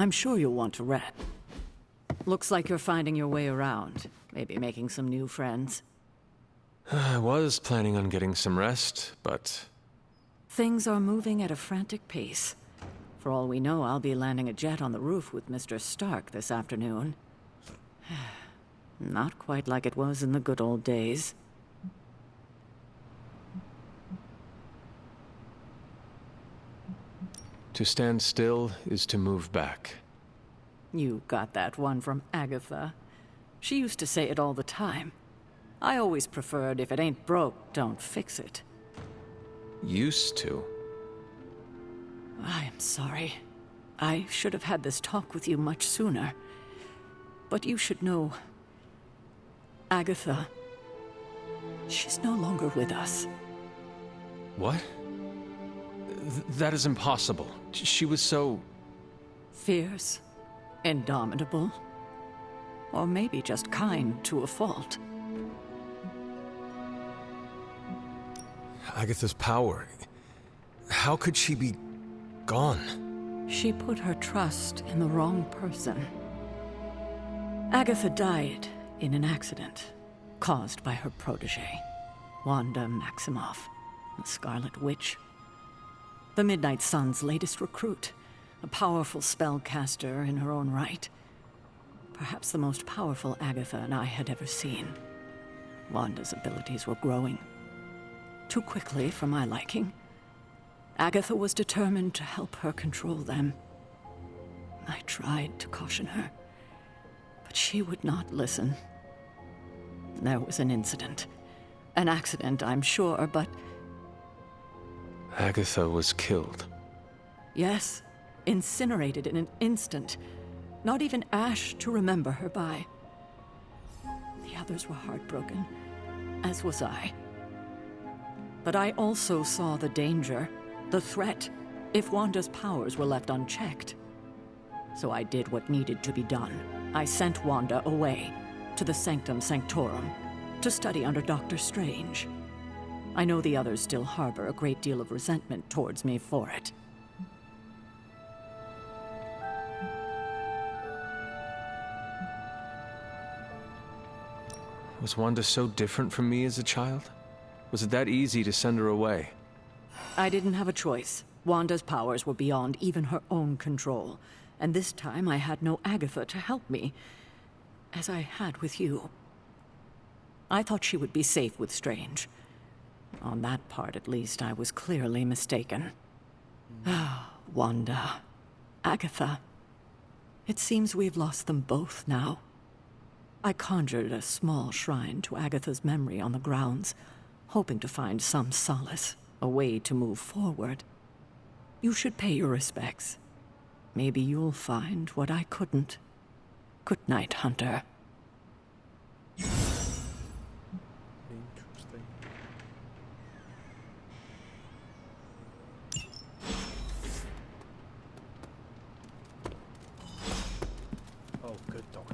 I'm sure you'll want to rest. Looks like you're finding your way around. Maybe making some new friends. I was planning on getting some rest, but... Things are moving at a frantic pace. For all we know, I'll be landing a jet on the roof with Mr. Stark this afternoon. Not quite like it was in the good old days. To stand still is to move back. You got that one from Agatha. She used to say it all the time. I always preferred, if it ain't broke, don't fix it. Used to? I am sorry. I should have had this talk with you much sooner. But you should know... Agatha... she's no longer with us. What? That is impossible. She was so... Fierce. Indomitable. Or maybe just kind to a fault. Agatha's power... How could she be... gone? She put her trust in the wrong person. Agatha died in an accident caused by her protege, Wanda Maximoff, the Scarlet Witch. The Midnight Sun's latest recruit, a powerful spellcaster in her own right. Perhaps the most powerful Agatha and I had ever seen. Wanda's abilities were growing. Too quickly for my liking. Agatha was determined to help her control them. I tried to caution her, but she would not listen. There was an incident. An accident, I'm sure, but... Agatha was killed. Yes, incinerated in an instant. Not even ash to remember her by. The others were heartbroken, as was I. But I also saw the danger, the threat, if Wanda's powers were left unchecked. So I did what needed to be done. I sent Wanda away, to the Sanctum Sanctorum, to study under Dr. Strange. I know the others still harbor a great deal of resentment towards me for it. Was Wanda so different from me as a child? Was it that easy to send her away? I didn't have a choice. Wanda's powers were beyond even her own control. And this time I had no Agatha to help me, as I had with you. I thought she would be safe with Strange. On that part, at least, I was clearly mistaken. Ah, Wanda. Agatha. It seems we've lost them both now. I conjured a small shrine to Agatha's memory on the grounds, hoping to find some solace, a way to move forward. You should pay your respects. Maybe you'll find what I couldn't. Good night, Hunter. Interesting. Oh, good dog.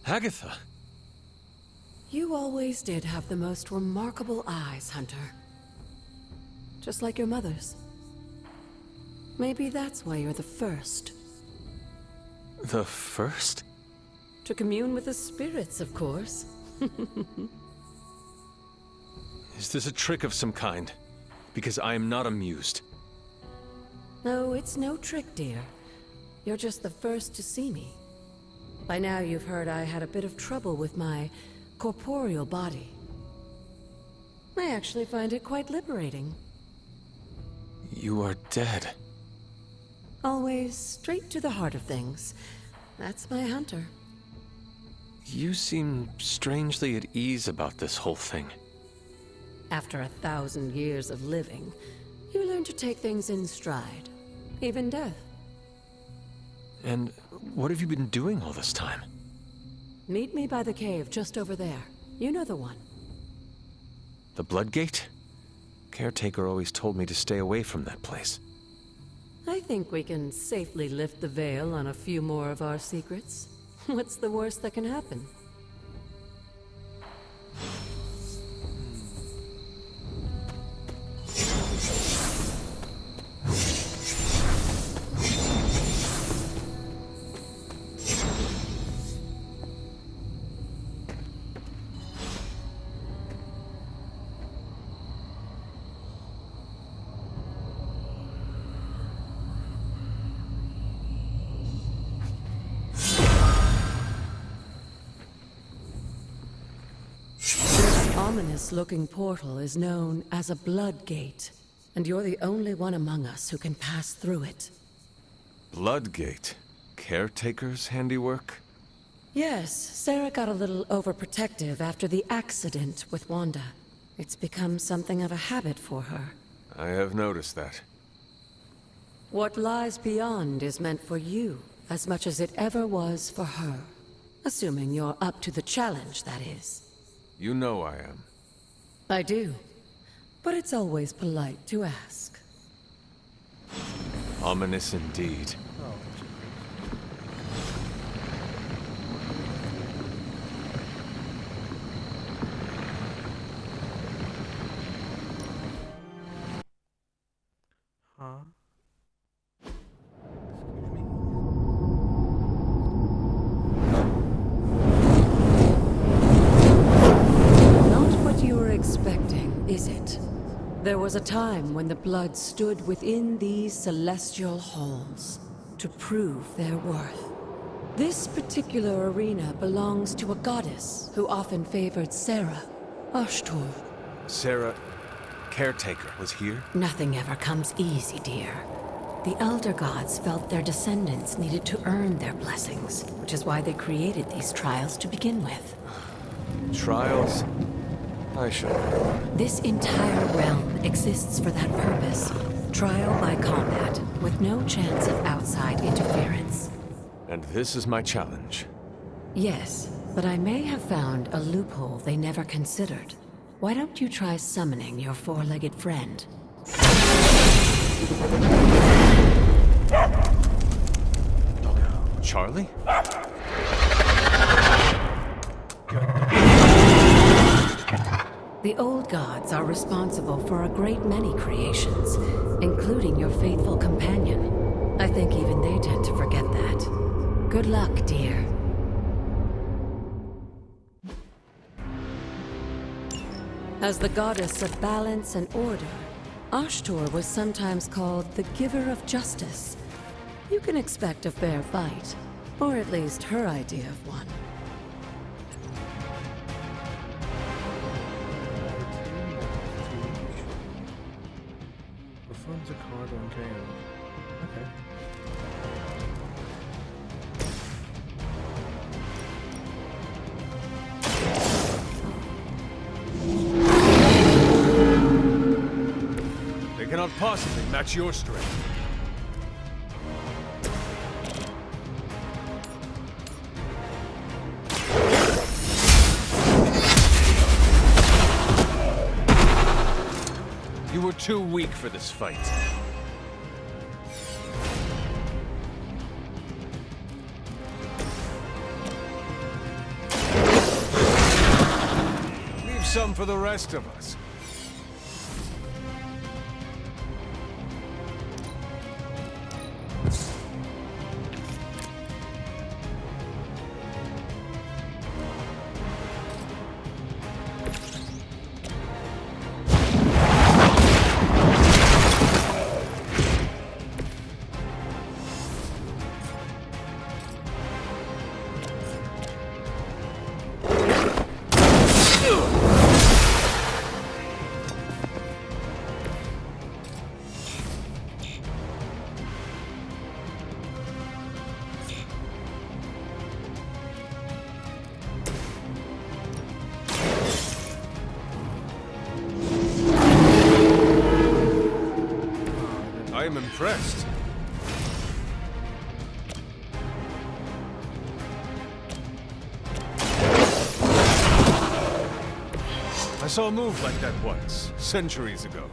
Agatha! You always did have the most remarkable eyes, Hunter. Just like your mother's. Maybe that's why you're the first. The first? To commune with the spirits, of course. Is this a trick of some kind? Because I am not amused. No, it's no trick, dear. You're just the first to see me. By now you've heard I had a bit of trouble with my corporeal body. I actually find it quite liberating. You are dead. Always straight to the heart of things, That's my hunter. You seem strangely at ease about this whole thing. After 1,000 years of living, you learn to take things in stride. Even death. And what have you been doing all this time? Meet me by the cave just over there. You know the one. The Bloodgate? Caretaker always told me to stay away from that place. I think we can safely lift the veil on a few more of our secrets. What's the worst that can happen? Ominous-looking portal is known as a Blood Gate, and you're the only one among us who can pass through it. Bloodgate? Caretaker's handiwork? Yes, Sarah got a little overprotective after the accident with Wanda. It's become something of a habit for her. I have noticed that. What lies beyond is meant for you as much as it ever was for her. Assuming you're up to the challenge, that is. You know I am. I do. But it's always polite to ask. Ominous indeed. Oh, huh? Excuse me? Not what you were expecting, is it? There was a time when the blood stood within these celestial halls to prove their worth. This particular arena belongs to a goddess who often favored Sarah, Ashtur. Sarah, Caretaker, was here? Nothing ever comes easy, dear. The Elder Gods felt their descendants needed to earn their blessings, which is why they created these trials to begin with. Trials? I shall learn. This entire realm exists for that purpose. Trial by combat, with no chance of outside interference. And this is my challenge. Yes, but I may have found a loophole they never considered. Why don't you try summoning your four-legged friend? Charlie? The old gods are responsible for a great many creations, including your faithful companion. I think even they tend to forget that. Good luck, dear. As the goddess of balance and order, Ashtur was sometimes called the giver of justice. You can expect a fair fight, or at least her idea of one. Performs a card on KO. Okay. They cannot possibly match your strength. You were too weak for this fight. Leave some for the rest of us. impressed. I saw a move like that once, centuries ago.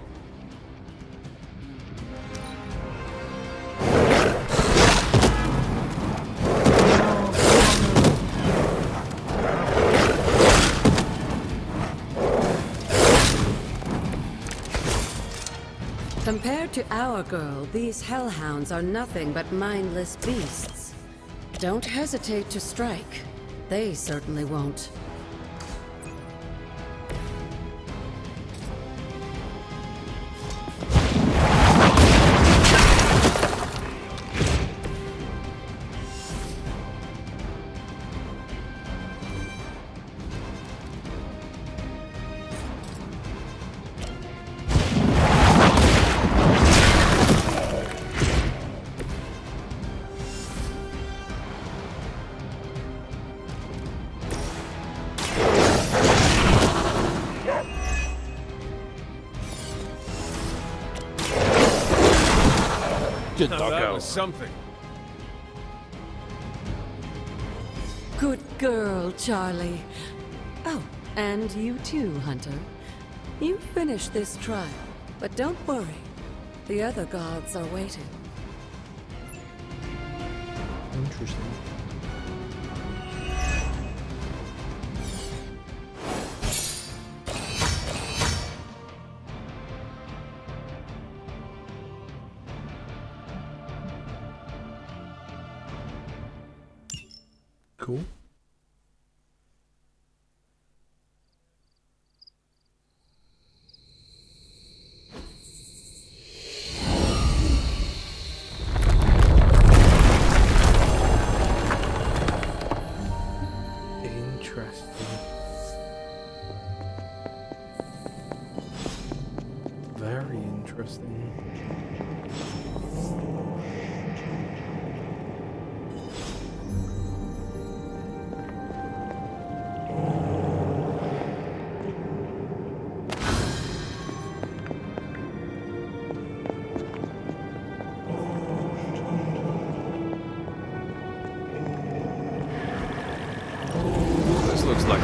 Compared to our girl, these hellhounds are nothing but mindless beasts. Don't hesitate to strike. They certainly won't. Now that was something. Good girl, Charlie. Oh, and you too, Hunter. You finished this trial, but don't worry. The other gods are waiting. Interesting. Cool. Interesting. Very interesting. This looks like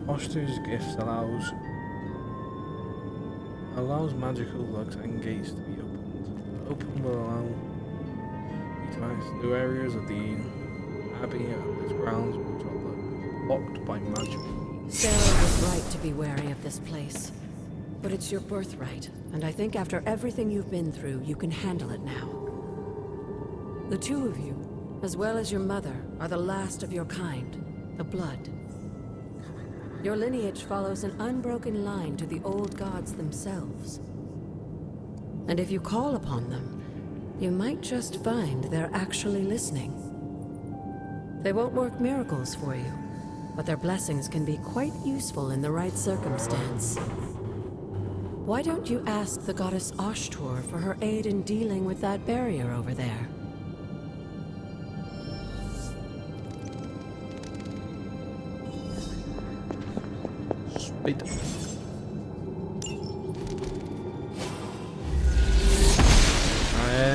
Oshtu's gift allows magical locks and gates to be opened. Open will allow you to access new areas of the Abbey and its grounds which are locked by magic. Sarah was right to be wary of this place. But it's your birthright, and I think after everything you've been through, you can handle it now. The two of you, as well as your mother, are the last of your kind, the Blood. Your lineage follows an unbroken line to the old gods themselves. And if you call upon them, you might just find they're actually listening. They won't work miracles for you, but their blessings can be quite useful in the right circumstance. Why don't you ask the goddess Ashtur for her aid in dealing with that barrier over there? Sweet.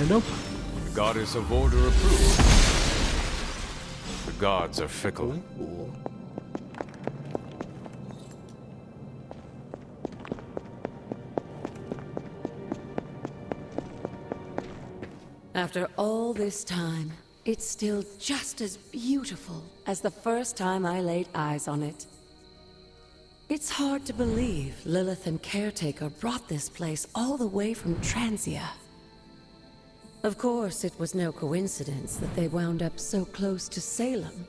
Nope. The goddess of order approved. The gods are fickle. Cool. After all this time, it's still just as beautiful as the first time I laid eyes on it. It's hard to believe Lilith and Caretaker brought this place all the way from Transia. Of course, it was no coincidence that they wound up so close to Salem.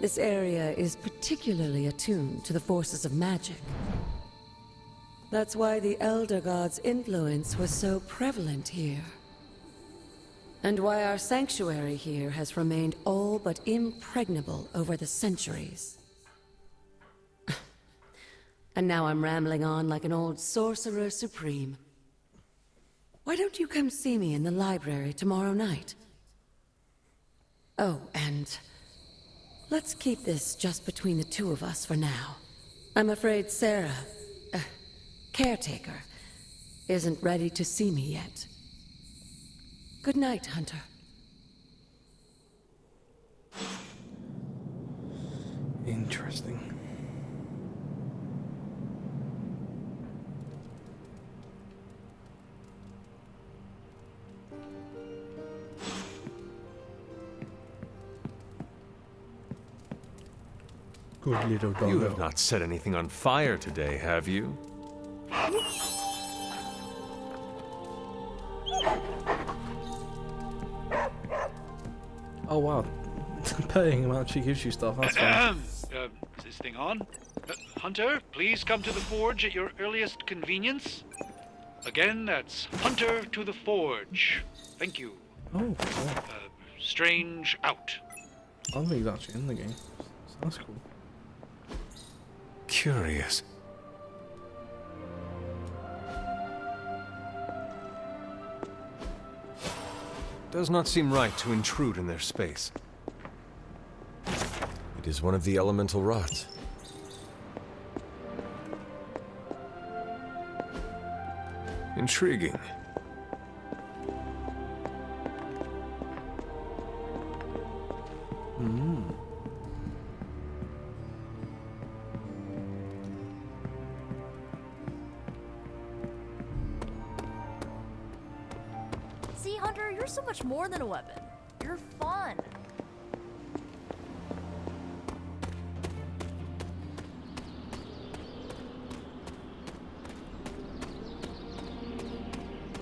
This area is particularly attuned to the forces of magic. That's why the Elder God's influence was so prevalent here. And why our sanctuary here has remained all but impregnable over the centuries. And now I'm rambling on like an old sorcerer supreme. Why don't you come see me in the library tomorrow night? Oh, and let's keep this just between the two of us for now. I'm afraid Sarah, caretaker isn't ready to see me yet. Good night, Hunter. Interesting. Good little dog. You have not set anything on fire today, have you? Oh wow. Paying him actually gives you stuff, that's fine. Is this thing on? Hunter, please come to the forge at your earliest convenience. Again, that's Hunter to the forge. Thank you. Oh, yeah. Strange out. I don't think he's actually in the game. So that's cool. Curious. Does not seem right to intrude in their space. It is one of the elemental rods. Intriguing. See, Hunter, you're so much more than a weapon. You're fun.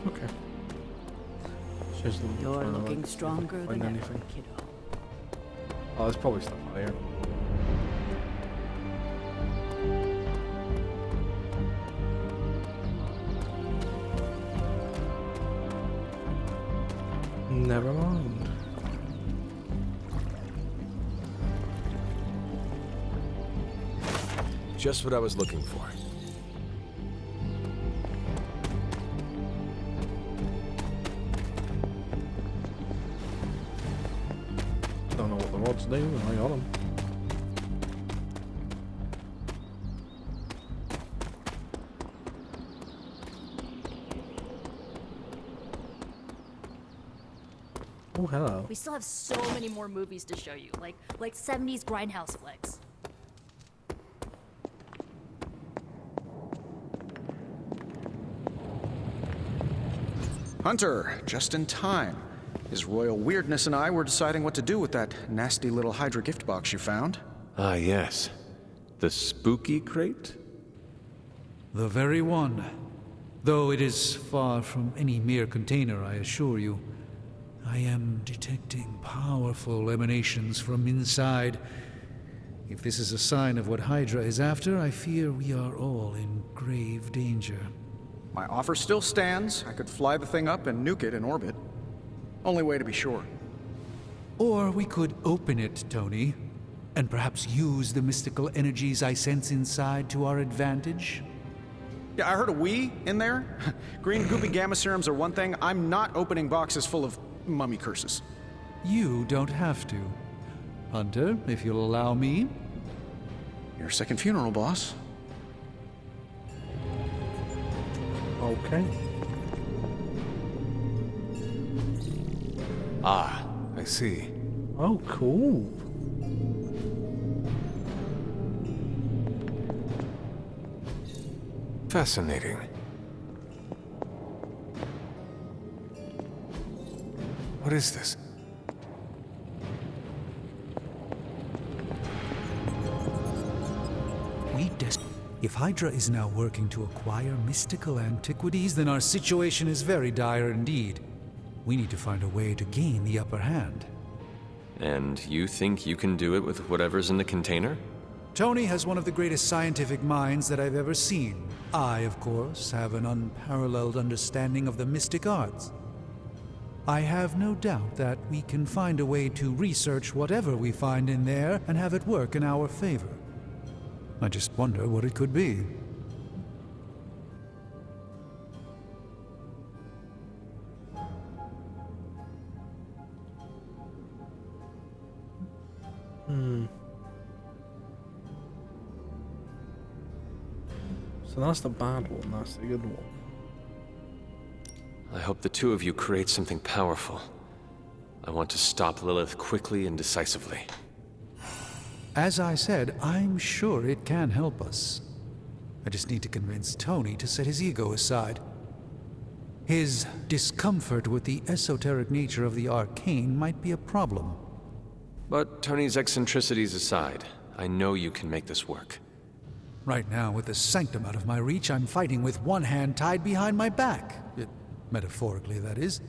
Okay. She's You're trying to, looking like, stronger find than ever, anything. kiddo. Oh, there's probably stuff out here. Never mind. Just what I was looking for. Don't know what the rods do, and I got them. Oh, hello. We still have so many more movies to show you, like 70s grindhouse flicks. Hunter, just in time. His royal weirdness and I were deciding what to do with that nasty little Hydra gift box you found. Ah, yes. The spooky crate? The very one. Though it is far from any mere container, I assure you. I am detecting powerful emanations from inside. If this is a sign of what Hydra is after, I fear we are all in grave danger. My offer still stands. I could fly the thing up and nuke it in orbit. Only way to be sure. Or we could open it, Tony, and perhaps use the mystical energies I sense inside to our advantage. Yeah, I heard a "we" in there. Green goopy gamma serums are one thing. I'm not opening boxes full of mummy curses. You don't have to. Hunter, if you'll allow me. Your second funeral, boss. Okay. Ah, I see. Oh, cool. Fascinating. What is this? If Hydra is now working to acquire mystical antiquities, then our situation is very dire indeed. We need to find a way to gain the upper hand. And you think you can do it with whatever's in the container? Tony has one of the greatest scientific minds that I've ever seen. I, of course, have an unparalleled understanding of the mystic arts. I have no doubt that we can find a way to research whatever we find in there and have it work in our favor. I just wonder what it could be. So that's the bad one, that's the good one. I hope the two of you create something powerful. I want to stop Lilith quickly and decisively. As I said, I'm sure it can help us. I just need to convince Tony to set his ego aside. His discomfort with the esoteric nature of the arcane might be a problem. But Tony's eccentricities aside, I know you can make this work. Right now, with the sanctum out of my reach, I'm fighting with one hand tied behind my back. Metaphorically, that is.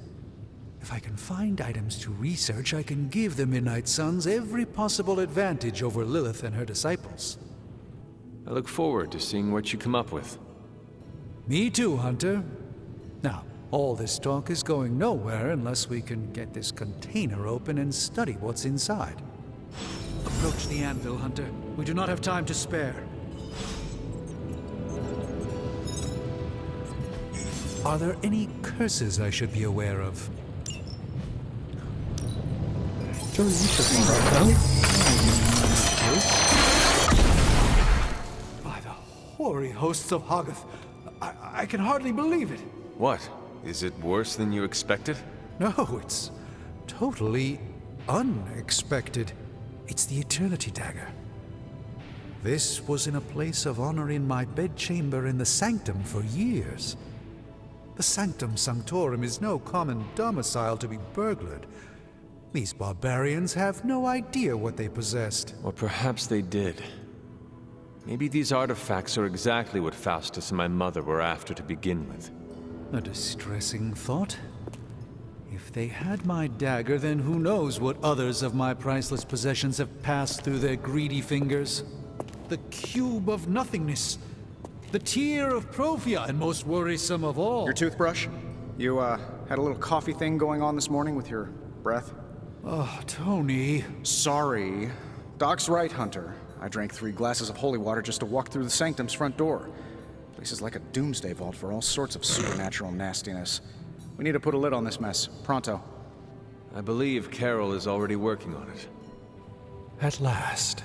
If I can find items to research, I can give the Midnight Suns every possible advantage over Lilith and her disciples. I look forward to seeing what you come up with. Me too, Hunter. Now, all this talk is going nowhere unless we can get this container open and study what's inside. Approach the anvil, Hunter. We do not have time to spare. Are there any curses I should be aware of? Joey, you should be right now. By the hoary hosts of Hoggoth, I can hardly believe it. What? Is it worse than you expected? No, it's totally unexpected. It's the Eternity Dagger. This was in a place of honor in my bedchamber in the Sanctum for years. The Sanctum Sanctorum is no common domicile to be burglared. These barbarians have no idea what they possessed. Or perhaps they did. Maybe these artifacts are exactly what Faustus and my mother were after to begin with. A distressing thought. If they had my dagger, then who knows what others of my priceless possessions have passed through their greedy fingers. The Cube of Nothingness. The Tear of Profia, and most worrisome of all. Your toothbrush? You, had a little coffee thing going on this morning with your breath? Oh, Tony. Sorry. Doc's right, Hunter. I drank 3 glasses of holy water just to walk through the Sanctum's front door. Place is like a doomsday vault for all sorts of supernatural nastiness. We need to put a lid on this mess. Pronto. I believe Carol is already working on it. At last.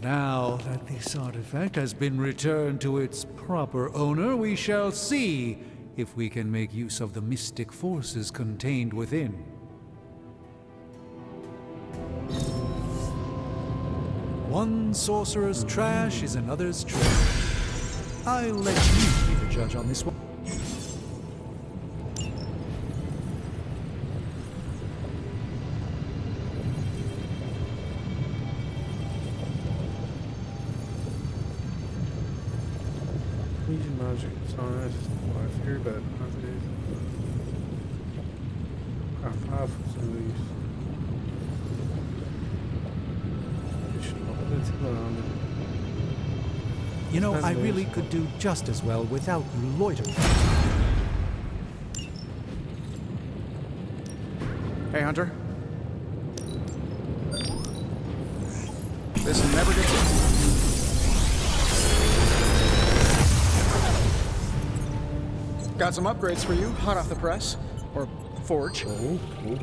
Now that this artifact has been returned to its proper owner, we shall see if we can make use of the mystic forces contained within. One sorcerer's trash is another's treasure. I'll let you be the judge on this one. Legion magic. Sorry, I just what I feared, but as it is. Got 5 of these. You know, I really could do just as well without you loitering. Hey, Hunter. This never gets old. Got some upgrades for you, hot off the press. Or forge. Oh, cool.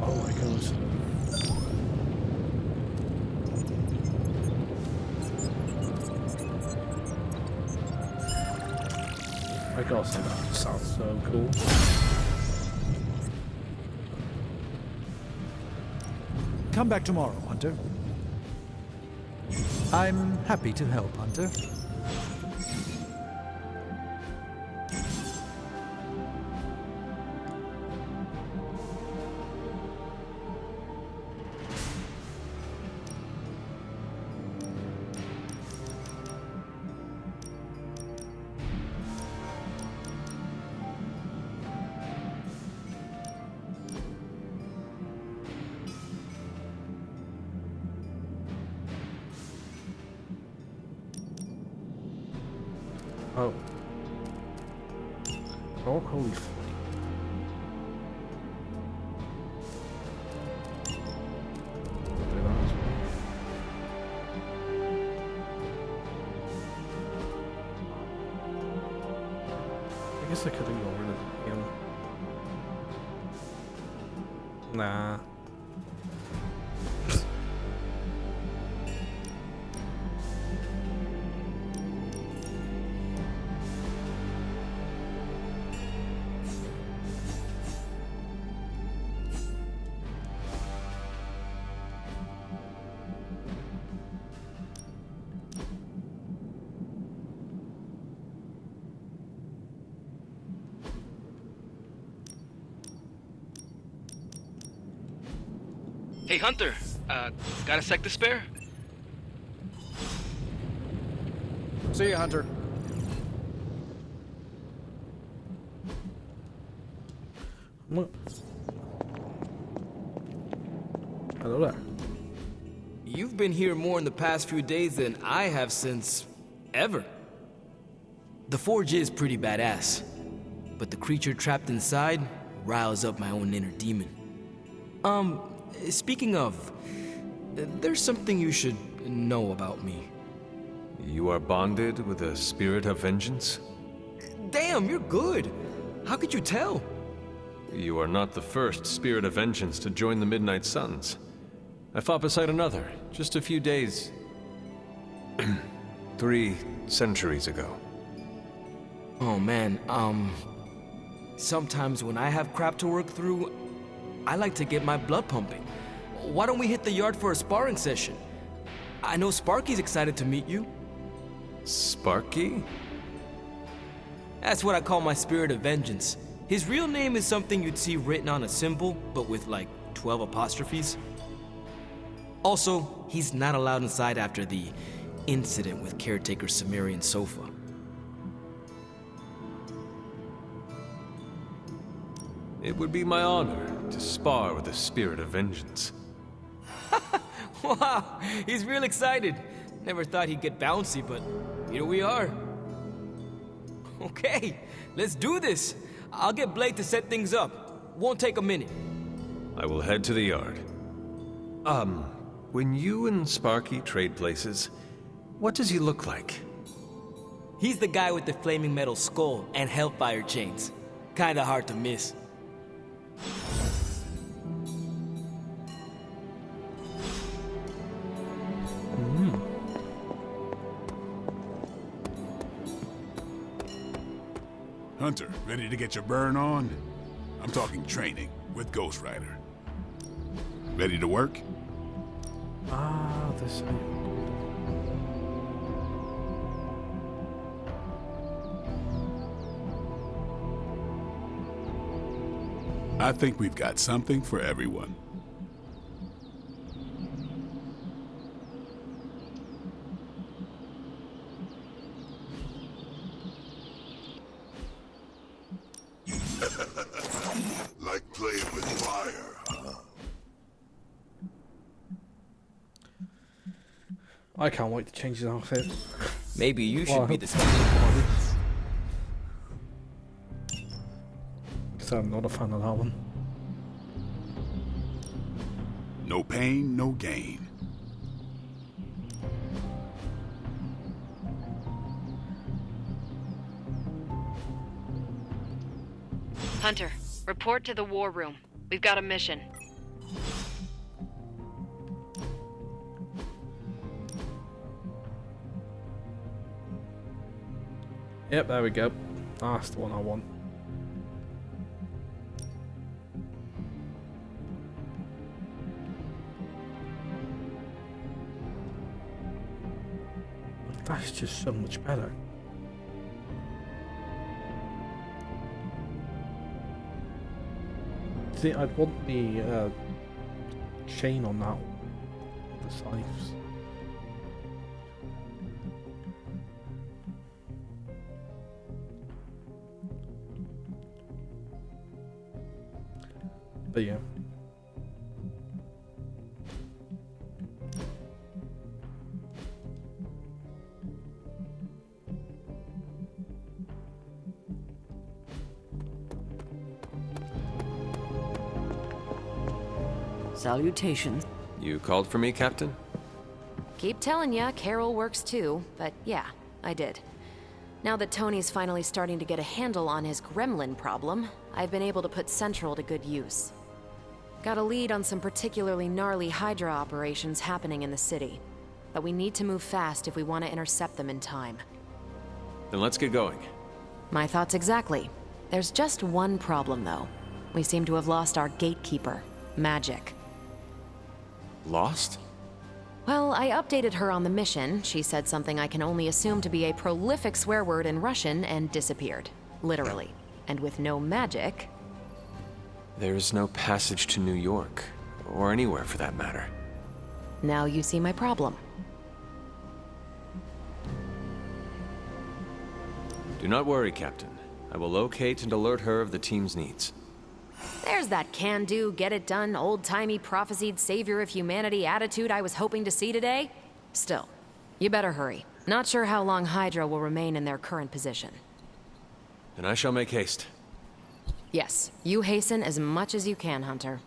Oh my goodness. I gotta say that sounds so cool. Come back tomorrow, Hunter. I'm happy to help, Hunter. Oh. Oh, holy f... Nah. Hey, Hunter. Got a sec to spare? See you, Hunter. What? Hello there. You've been here more in the past few days than I have since... ever. The Forge is pretty badass, but the creature trapped inside riles up my own inner demon. Speaking of, there's something you should know about me. You are bonded with a spirit of vengeance? Damn, you're good. How could you tell? You are not the first spirit of vengeance to join the Midnight Suns. I fought beside another, just a few days... 3 centuries ago. Oh man, sometimes when I have crap to work through, I like to get my blood pumping. Why don't we hit the yard for a sparring session? I know Sparky's excited to meet you. Sparky? That's what I call my spirit of vengeance. His real name is something you'd see written on a symbol, but with like 12 apostrophes. Also, he's not allowed inside after the incident with caretaker Sumerian Sofa. It would be my honor to spar with a spirit of vengeance. Wow, he's real excited. Never thought he'd get bouncy, but here we are. Okay, let's do this. I'll get Blake to set things up. Won't take a minute. I will head to the yard. When you and Sparky trade places, what does he look like? He's the guy with the flaming metal skull and hellfire chains. Kinda hard to miss. Hunter, ready to get your burn on? I'm talking training with Ghost Rider. Ready to work? Ah, this. I think we've got something for everyone. Like playing with fire, huh? I can't wait to change his outfit. Maybe you should Well, be the special one. Because I'm not a fan of that one. No pain, no gain. Hunter, report to the war room. We've got a mission. Yep, there we go. That's the one I want. That's just so much better. See, I'd want the chain on that one. The scythes. But yeah. Salutations. You called for me, Captain? Keep telling ya, Carol works too, but yeah, I did. Now that Tony's finally starting to get a handle on his gremlin problem, I've been able to put Central to good use. Got a lead on some particularly gnarly Hydra operations happening in the city. But we need to move fast if we want to intercept them in time. Then let's get going. My thoughts exactly. There's just one problem, though. We seem to have lost our gatekeeper, Magic. Lost? Well, I updated her on the mission. She said something I can only assume to be a prolific swear word in Russian and disappeared. Literally. And with no magic... There's no passage to New York, or anywhere for that matter. Now you see my problem. Do not worry, Captain. I will locate and alert her of the team's needs. There's that can-do, get-it-done, old-timey prophesied savior of humanity attitude I was hoping to see today. Still, you better hurry. Not sure how long Hydra will remain in their current position. Then I shall make haste. Yes, you hasten as much as you can, Hunter.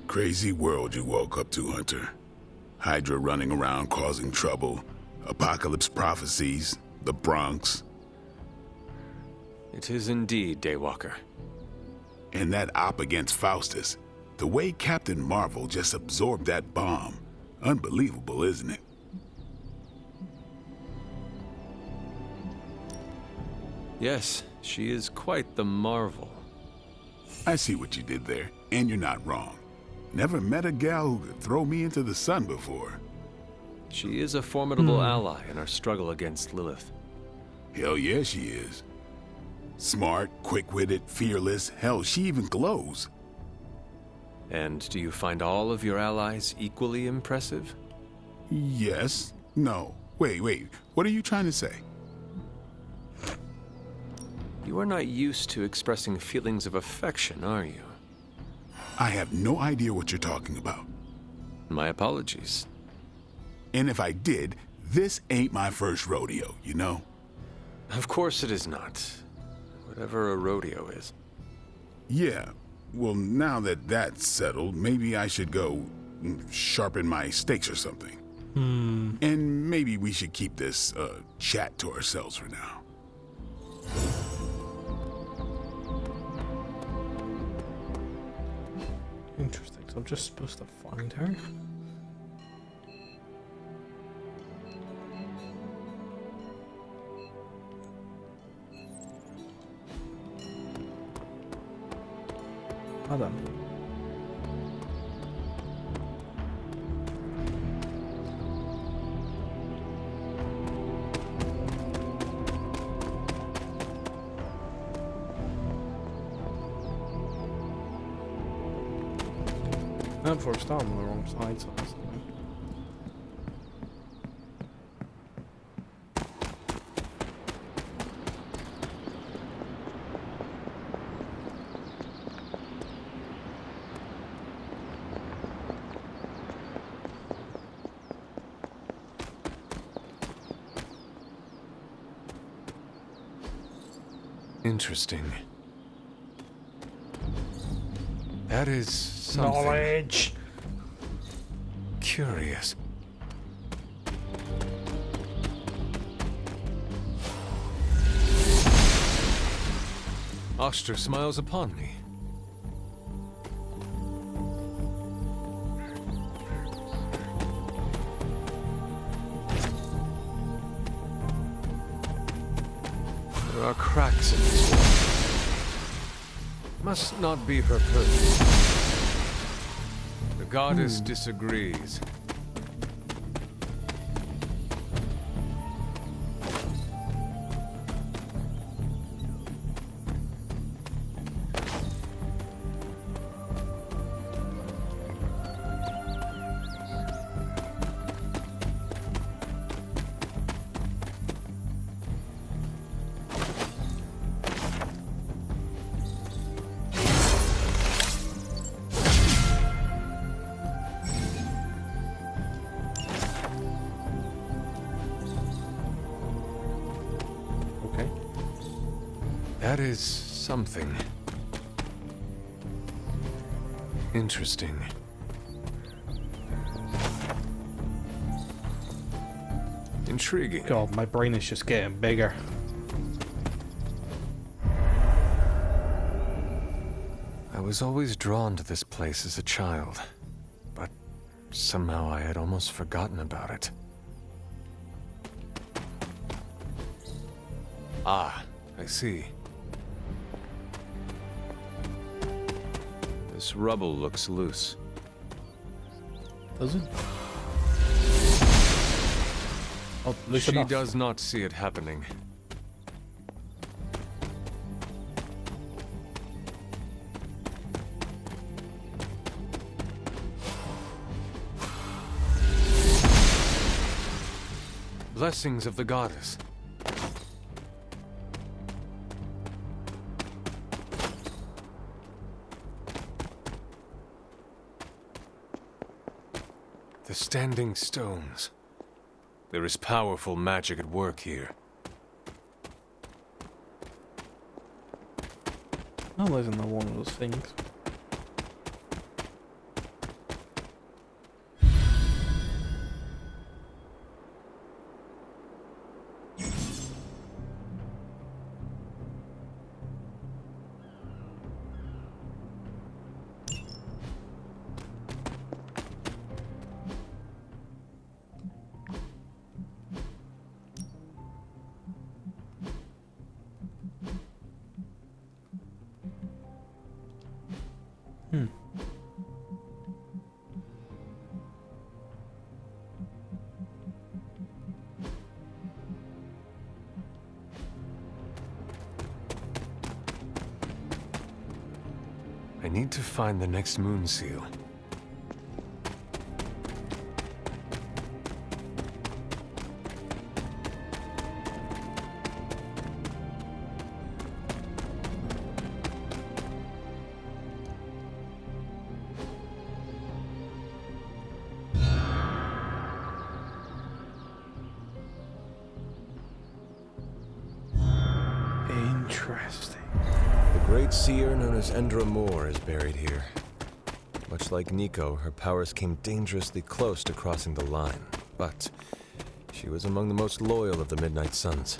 Crazy world you woke up to, Hunter. Hydra running around causing trouble, apocalypse prophecies, the Bronx. It is indeed, Daywalker. And that op against Faustus. The way Captain Marvel just absorbed that bomb. Unbelievable, isn't it? Yes, she is quite the marvel. I see what you did there, and you're not wrong. Never met a gal who could throw me into the sun before. She is a formidable ally in our struggle against Lilith. Hell yeah, she is. Smart, quick-witted, fearless. Hell, she even glows. And do you find all of your allies equally impressive? Yes. No. Wait. What are you trying to say? You are not used to expressing feelings of affection, are you? I have no idea what you're talking about. My apologies. And if I did, this ain't my first rodeo, you know? Of course it is not. Whatever a rodeo is. Yeah. Well, now that that's settled, maybe I should go sharpen my stakes or something. And maybe we should keep this chat to ourselves for now. Interesting. So I'm just supposed to find her? Adam. And for a start, I'm on the wrong side, so that's something. Interesting. That is something. Knowledge! Curious. Oster smiles upon me. There are cracks in this wall. Must not be her purpose. The goddess disagrees. That is something. Interesting. Intriguing. God, my brain is just getting bigger. I was always drawn to this place as a child, but somehow I had almost forgotten about it. Ah, I see. This rubble looks loose. Does it? Oh, loose She enough. does not see it happening. Blessings of the goddess. The standing stones. There is powerful magic at work here. Oh, there's another one of those things. I need to find the next moon seal. Interesting. The great seer known as Endra Moore is buried here. Much like Nico, her powers came dangerously close to crossing the line, but she was among the most loyal of the Midnight Suns.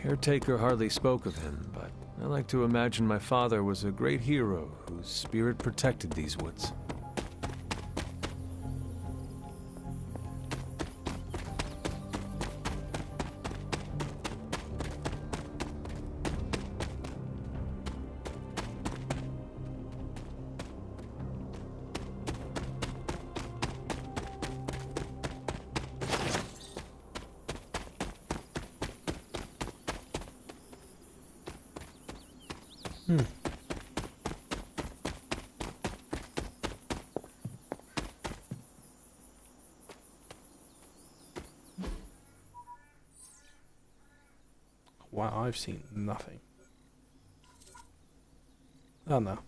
Caretaker hardly spoke of him, but I like to imagine my father was a great hero whose spirit protected these woods. Wow, I've seen nothing. Oh no.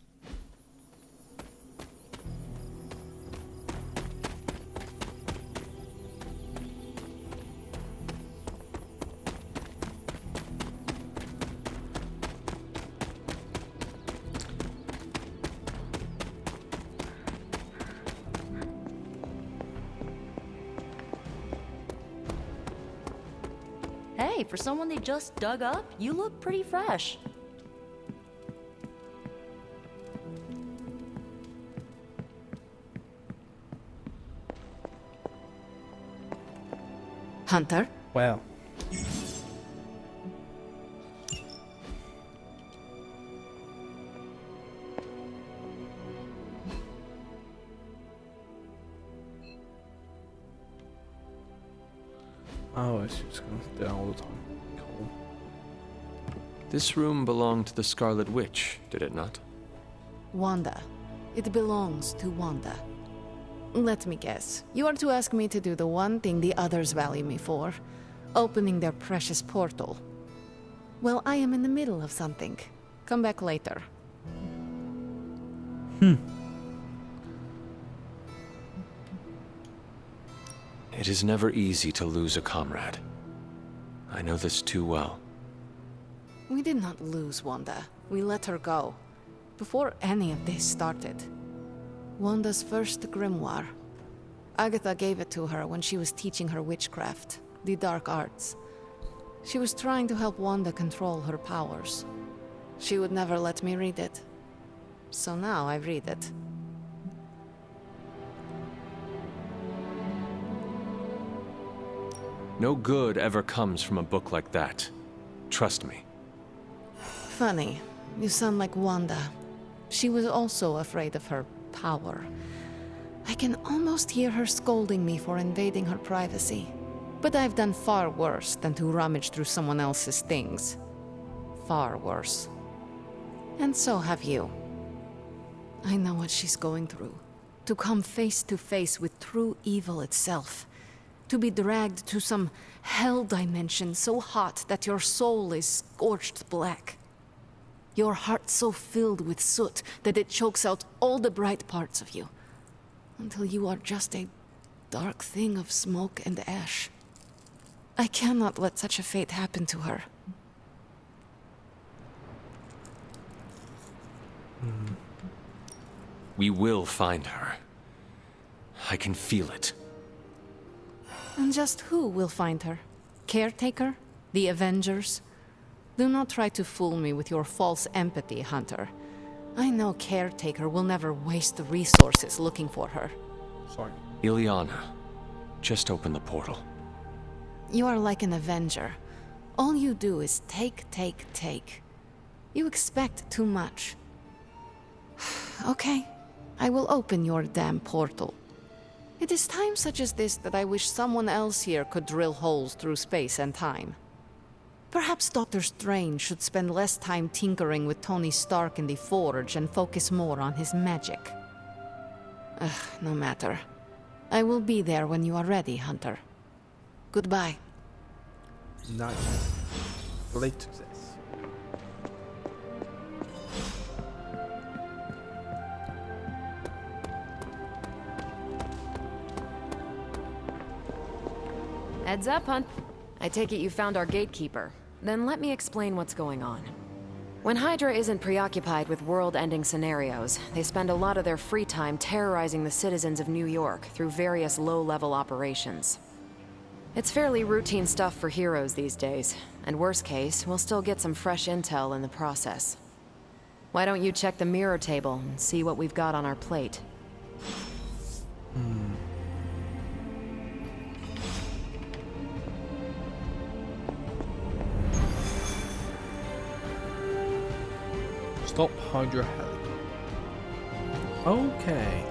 Hey, for someone they just dug up, you look pretty fresh. Hunter? Well. Oh, it's just gonna do that all the time. Cool. This room belonged to the Scarlet Witch, did it not? Wanda. It belongs to Wanda. Let me guess. You are to ask me to do the one thing the others value me for. Opening their precious portal. Well, I am in the middle of something. Come back later. It is never easy to lose a comrade. I know this too well. We did not lose Wanda. We let her go. Before any of this started. Wanda's first grimoire. Agatha gave it to her when she was teaching her witchcraft, the dark arts. She was trying to help Wanda control her powers. She would never let me read it. So now I read it. No good ever comes from a book like that. Trust me. Funny. You sound like Wanda. She was also afraid of her power. I can almost hear her scolding me for invading her privacy. But I've done far worse than to rummage through someone else's things. Far worse. And so have you. I know what she's going through. To come face to face with true evil itself. To be dragged to some hell dimension so hot that your soul is scorched black. Your heart so filled with soot that it chokes out all the bright parts of you. Until you are just a dark thing of smoke and ash. I cannot let such a fate happen to her. We will find her. I can feel it. And just who will find her? Caretaker? The Avengers? Do not try to fool me with your false empathy, Hunter. I know Caretaker will never waste the resources looking for her. Sorry. Ilyana, just open the portal. You are like an Avenger. All you do is take, take, take. You expect too much. Okay, I will open your damn portal. It is times such as this that I wish someone else here could drill holes through space and time. Perhaps Doctor Strange should spend less time tinkering with Tony Stark in the Forge and focus more on his magic. No matter. I will be there when you are ready, Hunter. Goodbye. Nice. Late success. Heads up, Hunt. I take it you found our gatekeeper. Then let me explain what's going on. When Hydra isn't preoccupied with world-ending scenarios, they spend a lot of their free time terrorizing the citizens of New York through various low-level operations. It's fairly routine stuff for heroes these days, and worst case, we'll still get some fresh intel in the process. Why don't you check the mirror table and see what we've got on our plate? Stop Hydra Heli. Okay.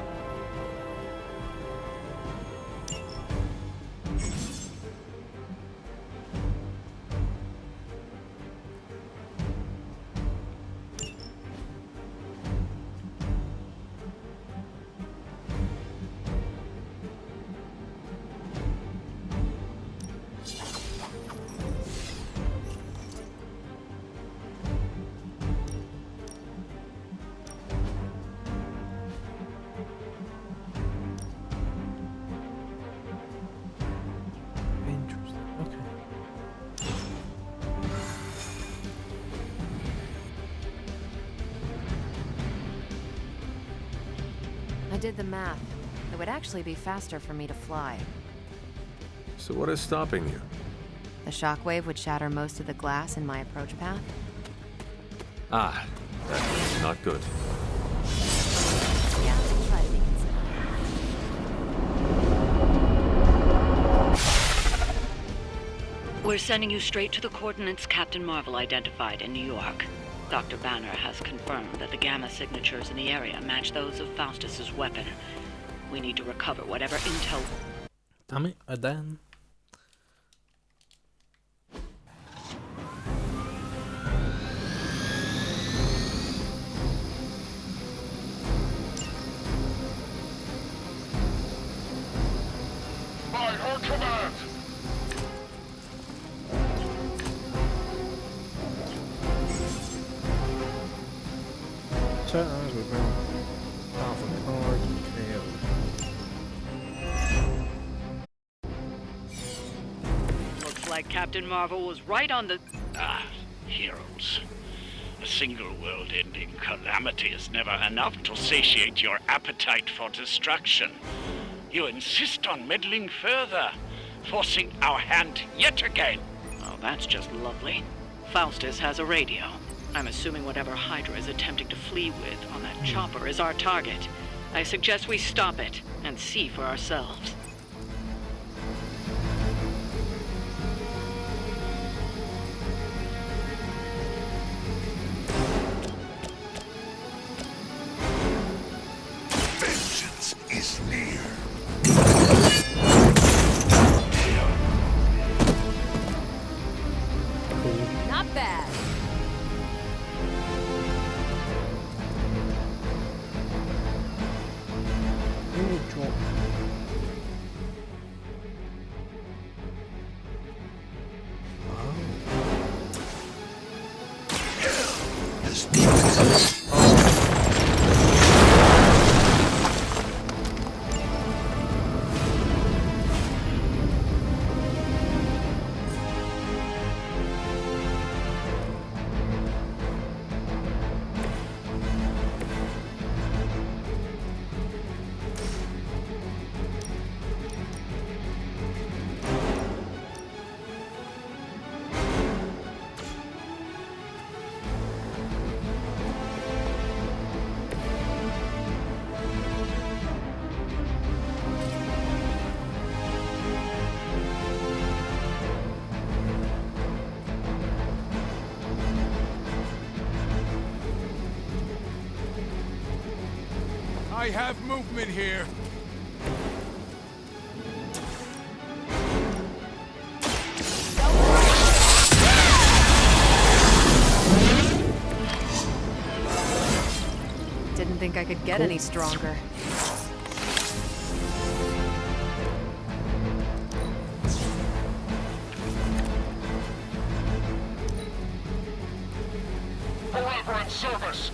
I did the math. It would actually be faster for me to fly. So what is stopping you? The shockwave would shatter most of the glass in my approach path. Ah, that's not good. Yeah, I'll try to be considerate. We're sending you straight to the coordinates Captain Marvel identified in New York. Dr. Banner has confirmed that the gamma signatures in the area match those of Faustus's weapon. We need to recover whatever intel... Damn it, again. Hunter, as we've been half a card KO. Looks like Captain Marvel was right on the... Heroes. A single world-ending calamity is never enough to satiate your appetite for destruction. You insist on meddling further, forcing our hand yet again. Oh, that's just lovely. Faustus has a radio. I'm assuming whatever Hydra is attempting to flee with on that chopper is our target. I suggest we stop it and see for ourselves. Vengeance is near. Not bad. I have movement here. Didn't think I could get any stronger. Forever in service.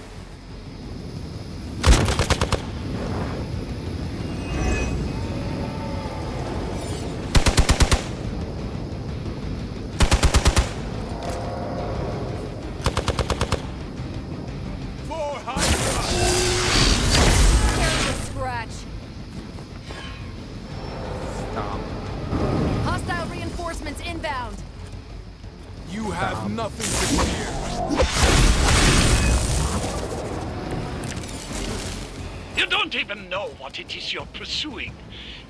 Hostile reinforcements inbound. You have nothing to fear. You don't even know what it is you're pursuing.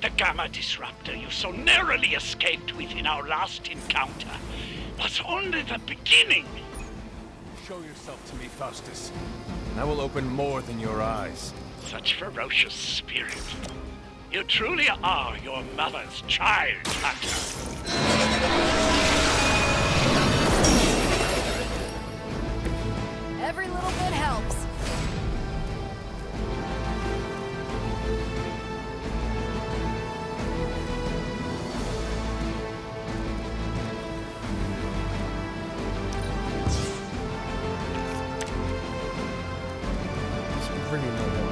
The Gamma Disruptor you so narrowly escaped with in our last encounter was only the beginning. Show yourself to me, Faustus, and I will open more than your eyes. Such ferocious spirit. You truly are your mother's child, Hunter. Every little bit helps. It's really no one.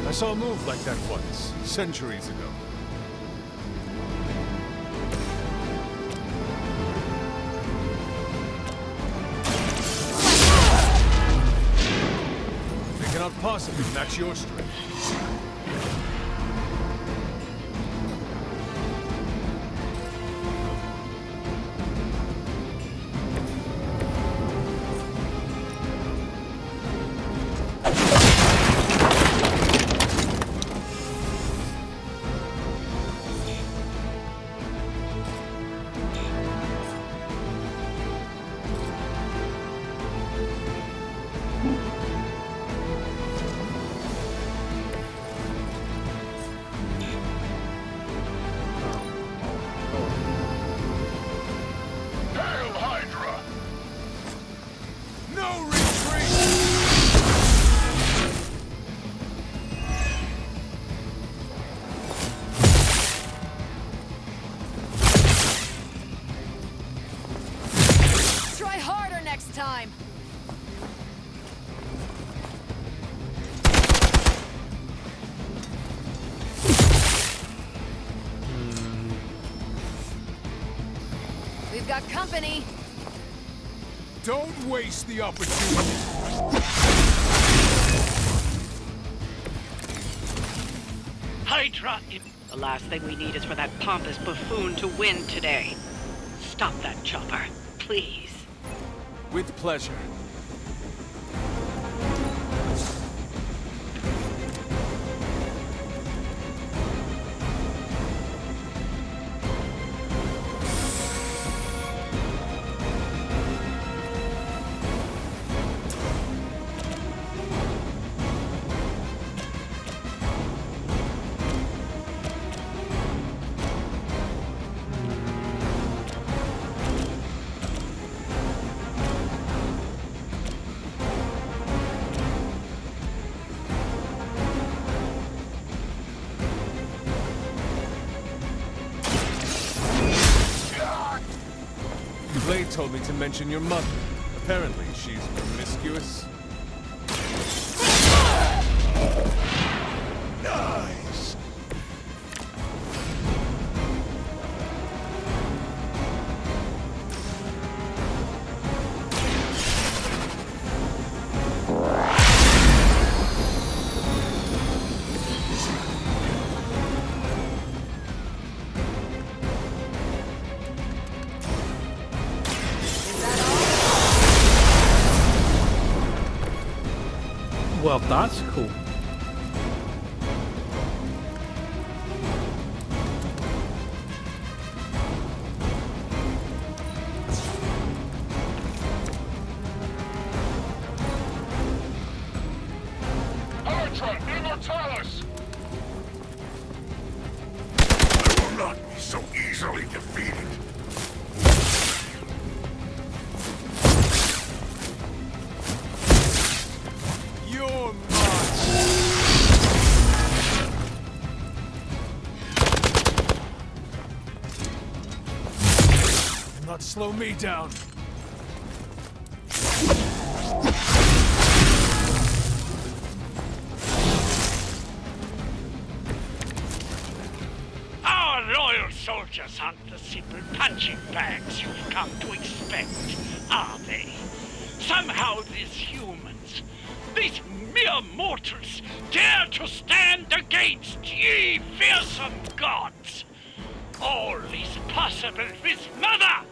I saw a move like that once, centuries ago. They cannot possibly match your strength. this time. We've got company. Don't waste the opportunity. Hydra in... The last thing we need is for that pompous buffoon to win today. Stop that chopper, please. With pleasure. Blade told me to mention your mother. Apparently, she's promiscuous. Nice. Well, that's cool. Hydra Immortalis! I will not be so easily defeated. You're mine! Do not slow me down. Our loyal soldiers aren't the simple punching bags you've come to expect, are they? Somehow these humans, these mere mortals, dare to stand against ye fearsome gods. All is possible with Mother!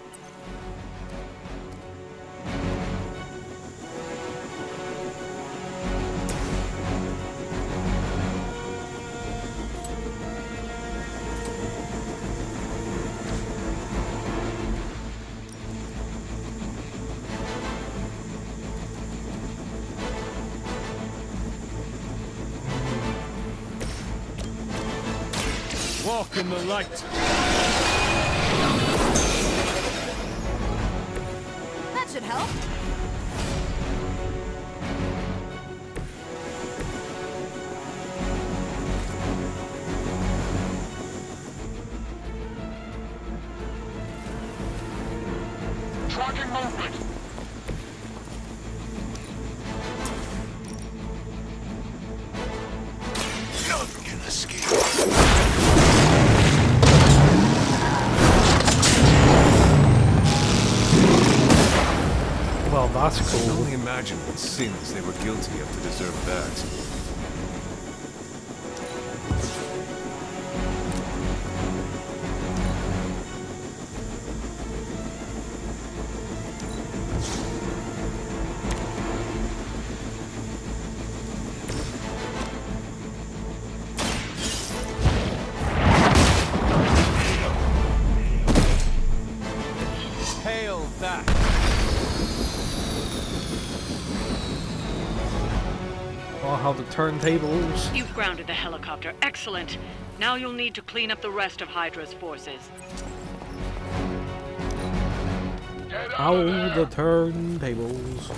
Walk in the light. That should help. Tracking movement. None can escape. Well, that's I can cool. only imagine what sins they were guilty of to deserve that. Hail that! Oh, how the turntables. You've grounded the helicopter. Excellent. Now you'll need to clean up the rest of Hydra's forces. How the turntables.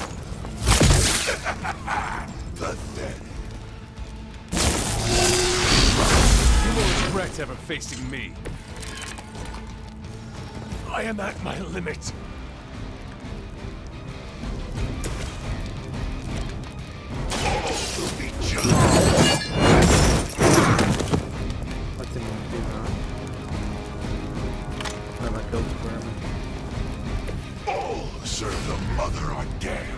You will regret ever facing me. I am at my limit. I didn't want to do that. Let that go forever. All who serve the Mother are damned.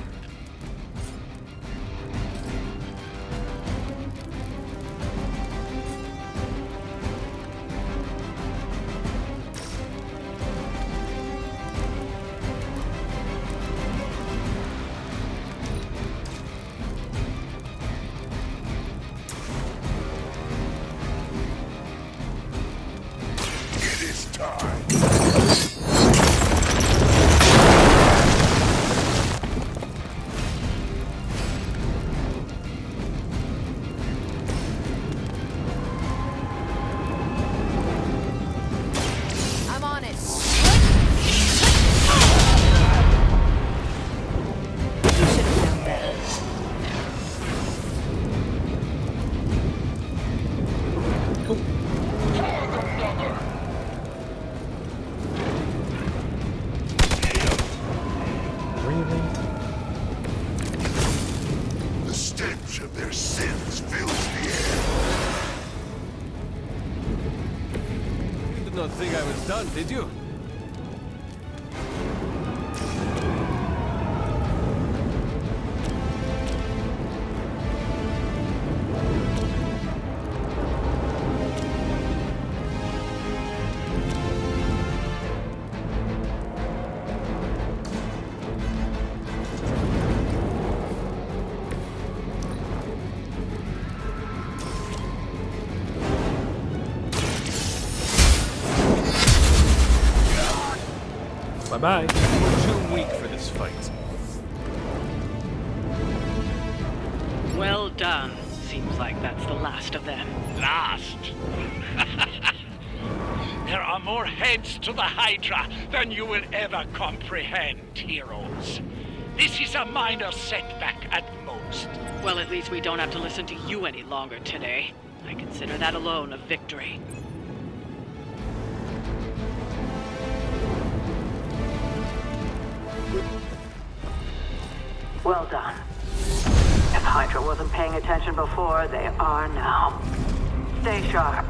It is time. I'm on it. You should have done that. Really? The stench of their sins fills the air. You did not think I was done, did you? Bye-bye. Too weak for this fight. Well done. Seems like that's the last of them. Last. There are more heads to the Hydra than you will ever comprehend, heroes. This is a minor setback at most. Well, at least we don't have to listen to you any longer today. I consider that alone a victory. Well done. If Hydra wasn't paying attention before, they are now. Stay sharp.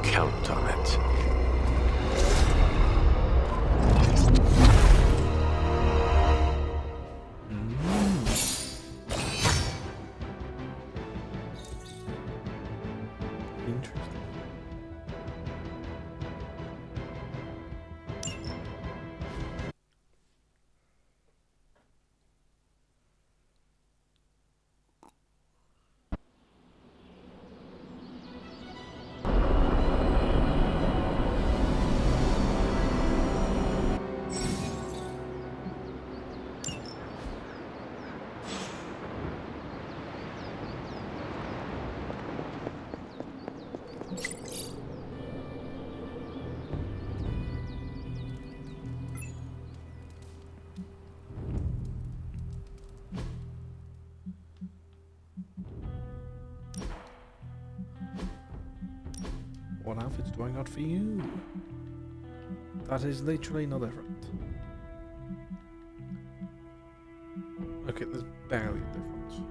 Count on it. Interesting. What outfits do I got for you? That is literally no different. Okay, there's barely a difference.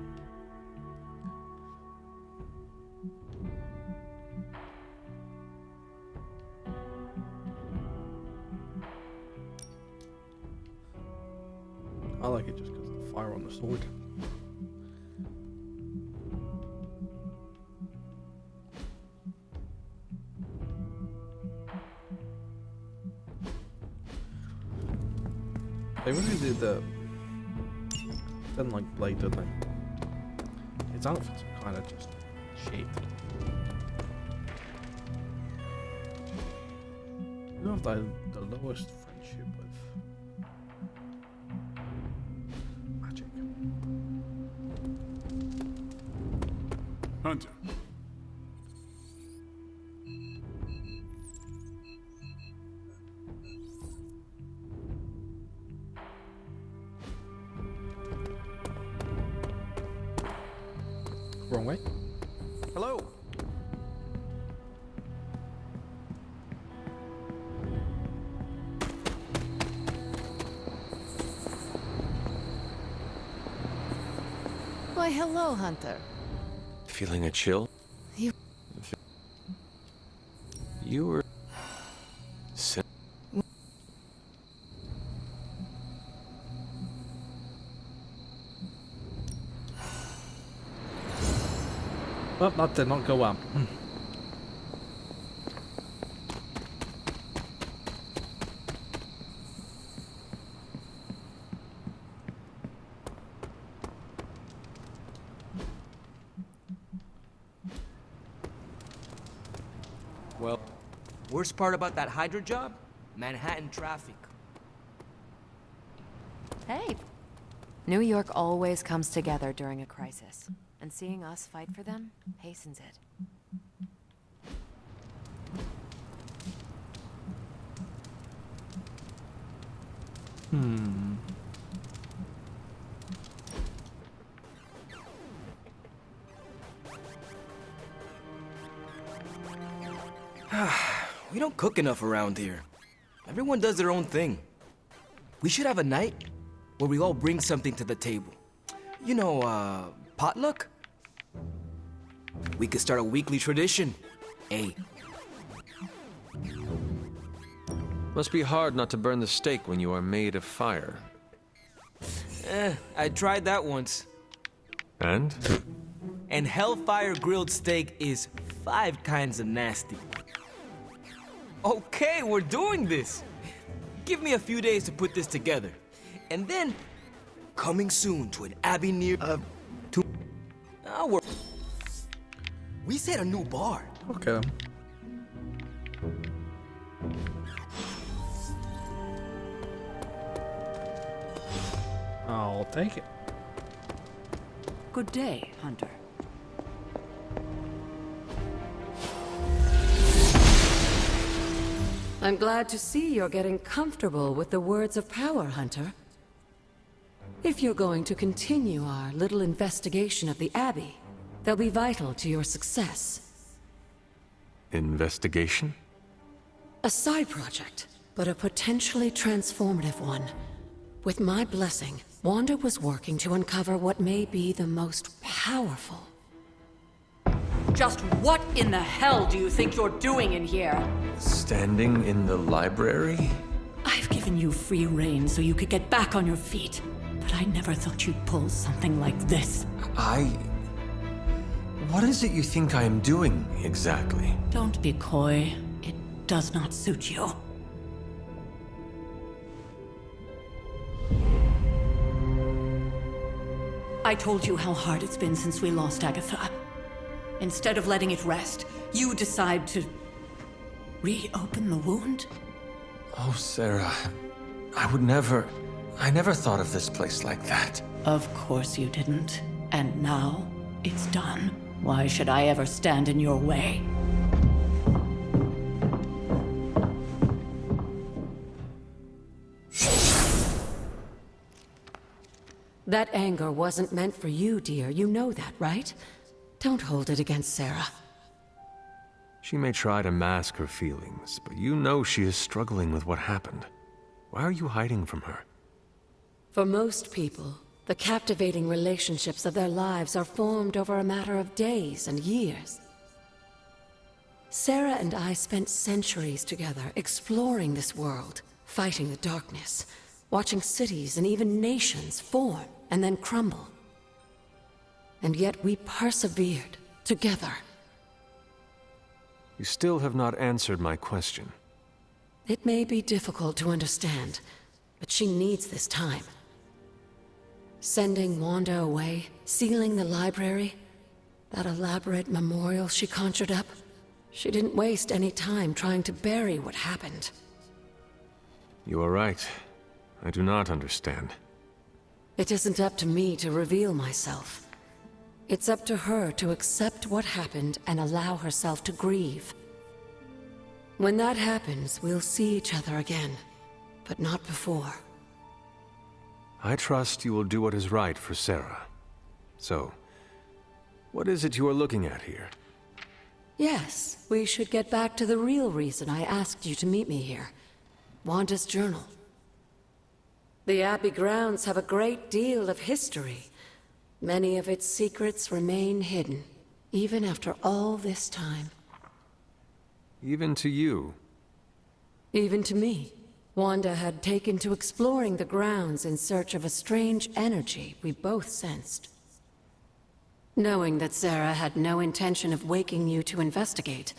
I like it just because of the fire on the sword. They really did the... Didn't like Blade, did they? Its outfits are kind of just shit. You have the lowest friendship with magic. Hunter. Wrong way. Hello. Why, hello, Hunter. Feeling a chill? You were... Well, that did not go well. Well, worst part about that Hydra job? Manhattan traffic. Hey. New York always comes together during a crisis, and seeing us fight for them hastens it. We don't cook enough around here. Everyone does their own thing. We should have a night where we all bring something to the table. You know, potluck? We could start a weekly tradition. Hey. Must be hard not to burn the steak when you are made of fire. I tried that once. And? And Hellfire grilled steak is 5 kinds of nasty. Okay, we're doing this. Give me a few days to put this together. And then, coming soon to an abbey near... We set a new bar. Okay. I'll take it. Good day, Hunter. I'm glad to see you're getting comfortable with the words of power, Hunter. If you're going to continue our little investigation of the Abbey, they'll be vital to your success. Investigation? A side project, but a potentially transformative one. With my blessing, Wanda was working to uncover what may be the most powerful. Just what in the hell do you think you're doing in here? Standing in the library? I've given you free rein so you could get back on your feet. But I never thought you'd pull something like this. What is it you think I am doing, exactly? Don't be coy. It does not suit you. I told you how hard it's been since we lost Agatha. Instead of letting it rest, you decide to... reopen the wound? Oh, Sarah. I never thought of this place like that. Of course you didn't. And now, it's done. Why should I ever stand in your way? That anger wasn't meant for you, dear. You know that, right? Don't hold it against Sarah. She may try to mask her feelings, but you know she is struggling with what happened. Why are you hiding from her? For most people, the captivating relationships of their lives are formed over a matter of days and years. Sarah and I spent centuries together exploring this world, fighting the darkness, watching cities and even nations form and then crumble. And yet we persevered together. You still have not answered my question. It may be difficult to understand, but she needs this time. Sending Wanda away, sealing the library, that elaborate memorial she conjured up, she didn't waste any time trying to bury what happened. You are right. I do not understand. It isn't up to me to reveal myself. It's up to her to accept what happened and allow herself to grieve. When that happens, we'll see each other again, but not before. I trust you will do what is right for Sarah. So, what is it you are looking at here? Yes, we should get back to the real reason I asked you to meet me here. Wanda's journal. The Abbey grounds have a great deal of history, Many of its secrets remain hidden, even after all this time. Even to you. Even to me. Wanda had taken to exploring the grounds in search of a strange energy we both sensed. Knowing that Sarah had no intention of waking you to investigate,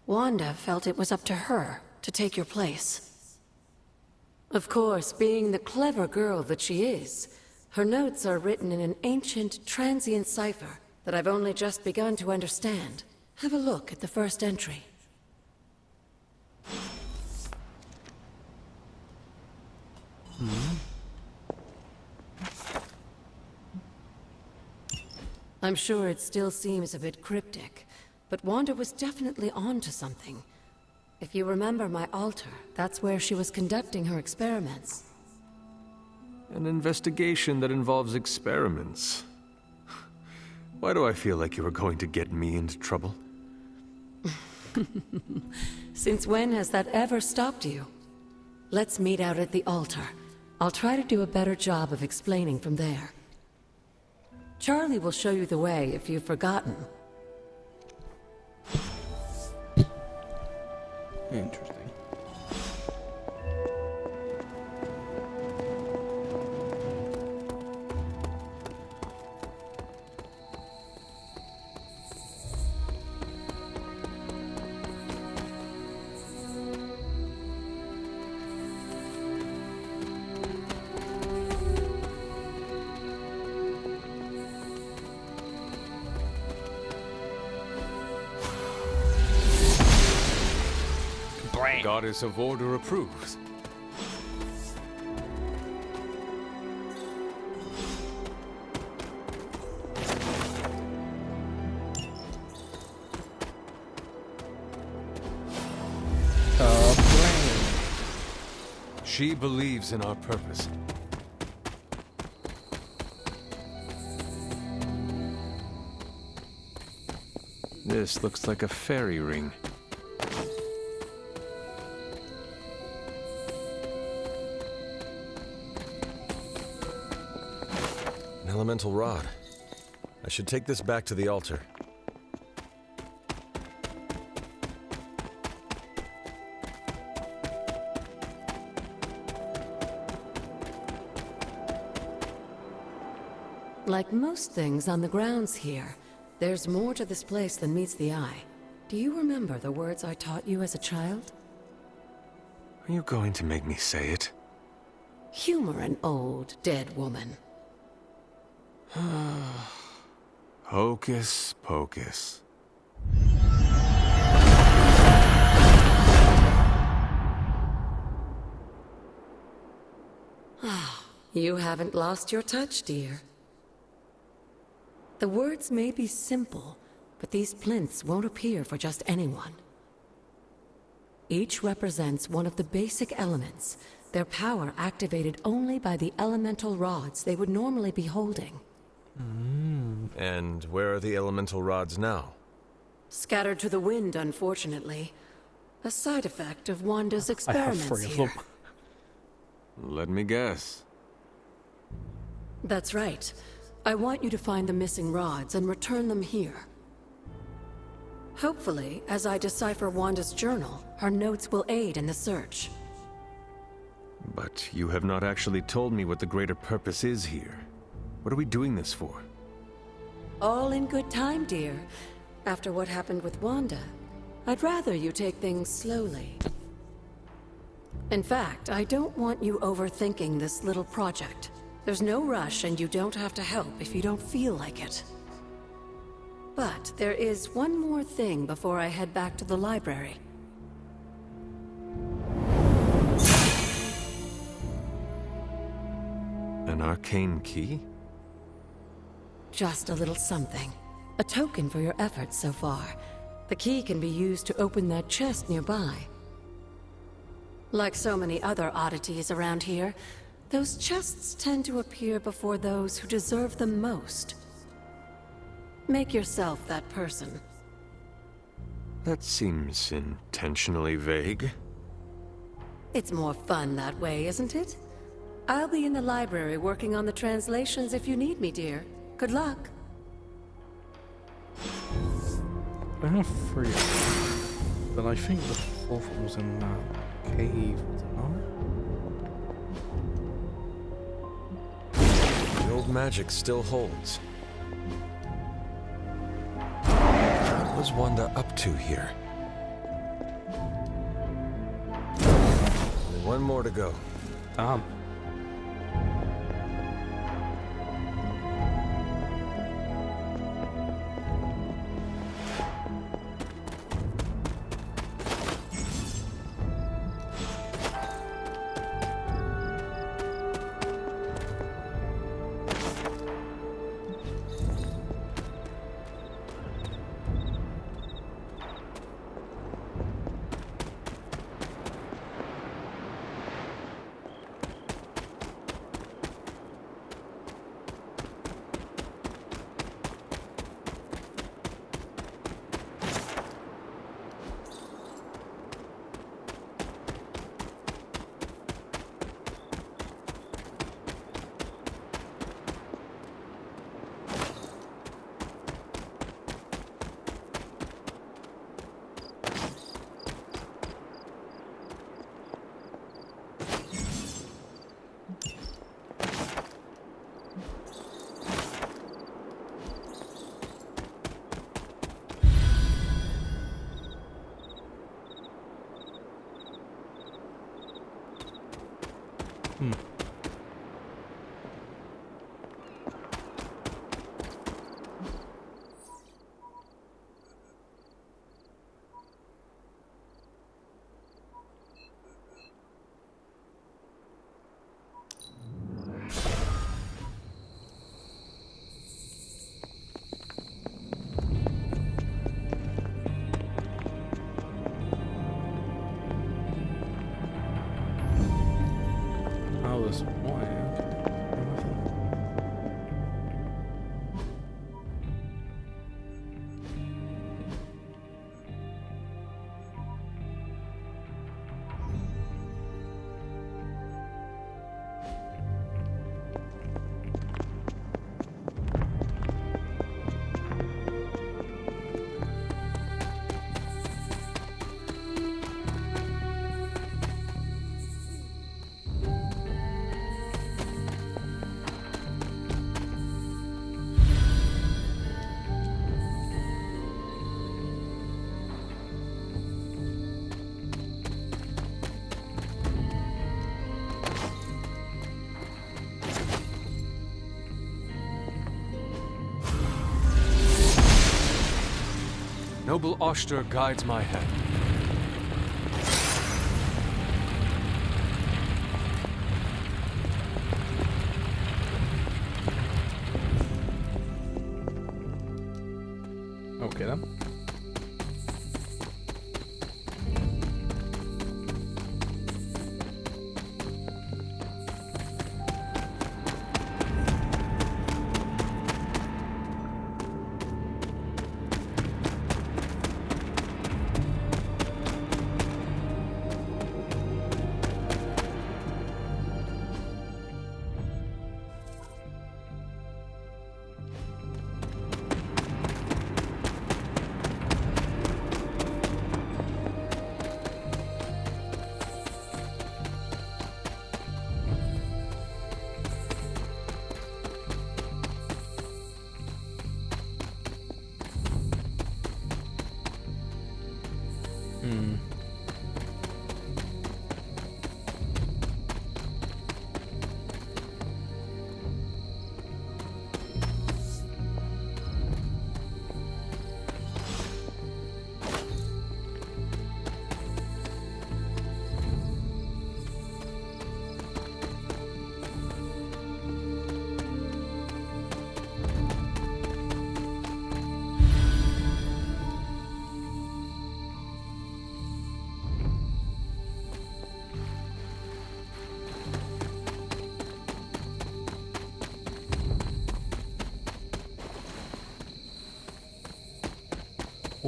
Wanda felt it was up to her to take your place. Of course, being the clever girl that she is, her notes are written in an ancient, transient cipher that I've only just begun to understand. Have a look at the first entry. I'm sure it still seems a bit cryptic, but Wanda was definitely onto something. If you remember my altar, that's where she was conducting her experiments. An investigation that involves experiments. Why do I feel like you were going to get me into trouble? Since when has that ever stopped you? Let's meet out at the altar. I'll try to do a better job of explaining from there. Charlie will show you the way if you've forgotten. Interesting. Goddess of Order approves. She believes in our purpose. This looks like a fairy ring. An elemental rod. I should take this back to the altar. Like most things on the grounds here, there's more to this place than meets the eye. Do you remember the words I taught you as a child? Are you going to make me say it? Humor an old, dead woman. Hocus pocus. You haven't lost your touch, dear. The words may be simple, but these plinths won't appear for just anyone. Each represents one of the basic elements, their power activated only by the elemental rods they would normally be holding. And where are the elemental rods now? Scattered to the wind, unfortunately. A side effect of Wanda's experiments here. Let me guess. That's right. I want you to find the missing rods and return them here. Hopefully, as I decipher Wanda's journal, her notes will aid in the search. But you have not actually told me what the greater purpose is here. What are we doing this for? All in good time, dear. After what happened with Wanda, I'd rather you take things slowly. In fact, I don't want you overthinking this little project. There's no rush, and you don't have to help if you don't feel like it. But there is one more thing before I head back to the library. An arcane key? Just a little something. A token for your efforts so far. The key can be used to open that chest nearby. Like so many other oddities around here, those chests tend to appear before those who deserve them most. Make yourself that person. That seems intentionally vague. It's more fun that way, isn't it? I'll be in the library working on the translations if you need me, dear. Good luck. I have 3, but I think the 4th one was in that cave, was it not? The old magic still holds. What was Wanda up to here? Only one more to go. Damn. Noble Oster guides my hand. Okay then.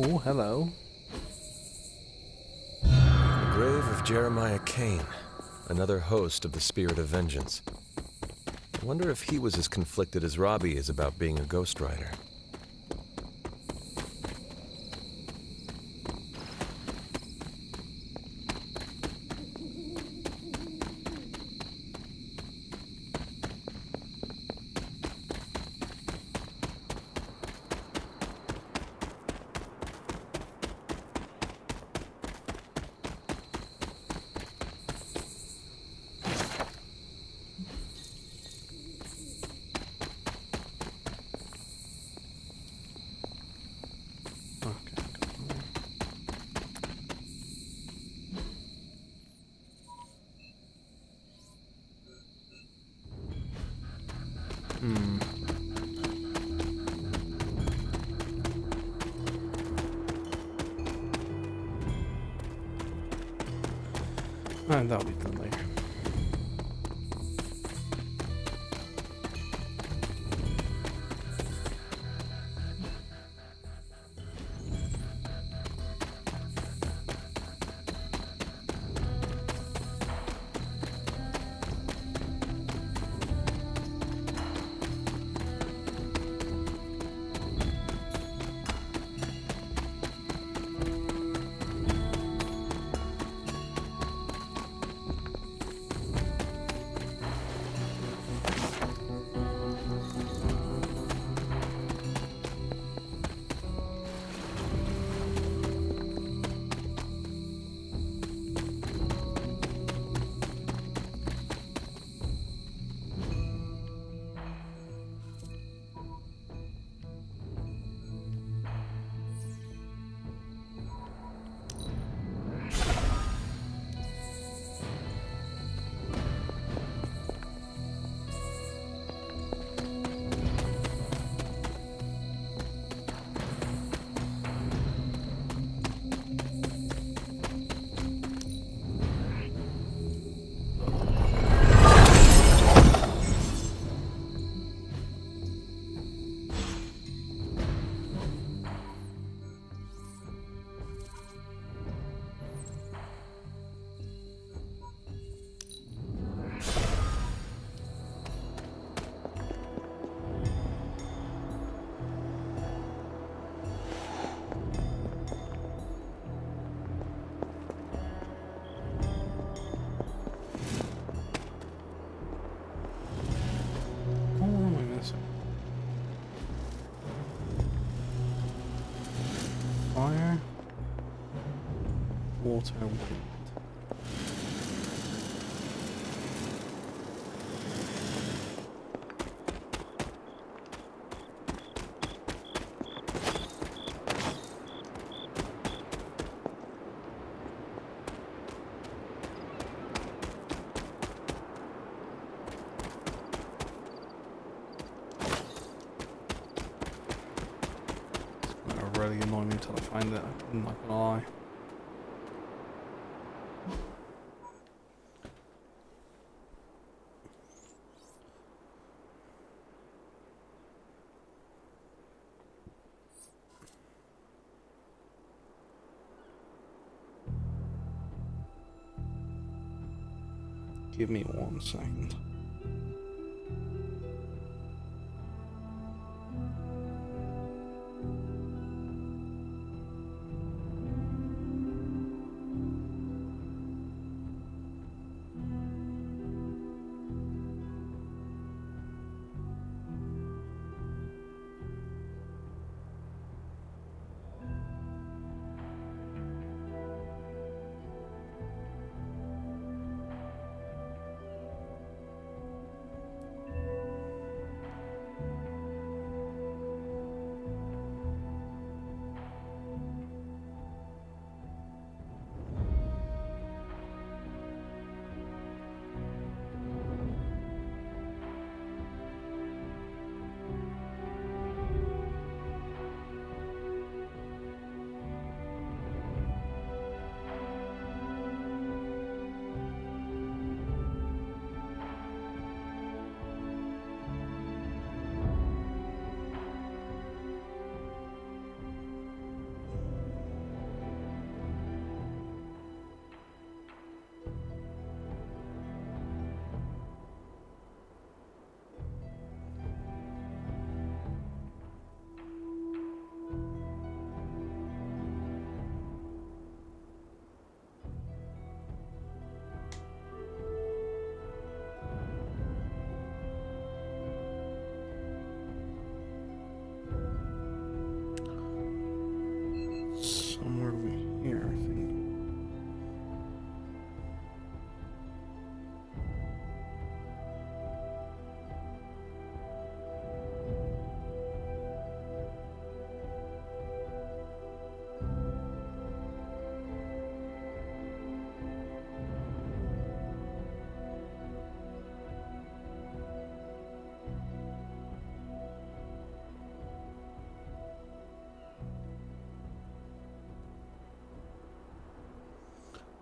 Oh, hello. The grave of Jeremiah Kane, another host of the Spirit of Vengeance. I wonder if he was as conflicted as Robbie is about being a Ghost Rider. And that'll be done later. Fire, water, wind. Really annoy me until I find it, I'm not gonna lie. Give me 1 second.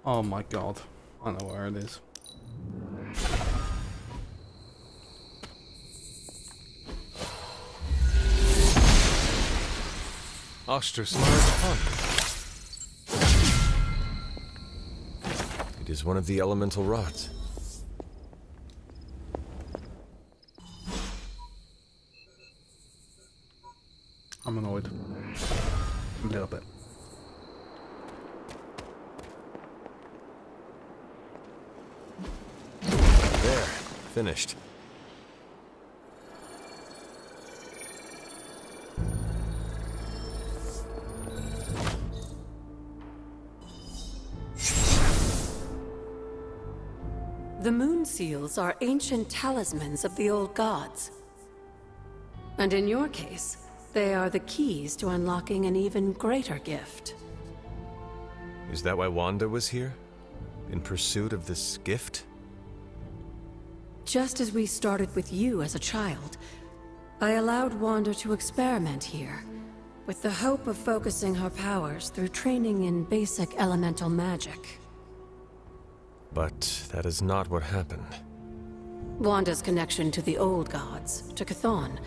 Oh my god. I know where it is. Ostra smiles upon you. It is one of the elemental rods. I'm annoyed. A little bit. There, finished. The moon seals are ancient talismans of the old gods. And in your case, they are the keys to unlocking an even greater gift. Is that why Wanda was here? In pursuit of this gift? Just as we started with you as a child, I allowed Wanda to experiment here, with the hope of focusing her powers through training in basic elemental magic. But that is not what happened. Wanda's connection to the old gods, to Chthon,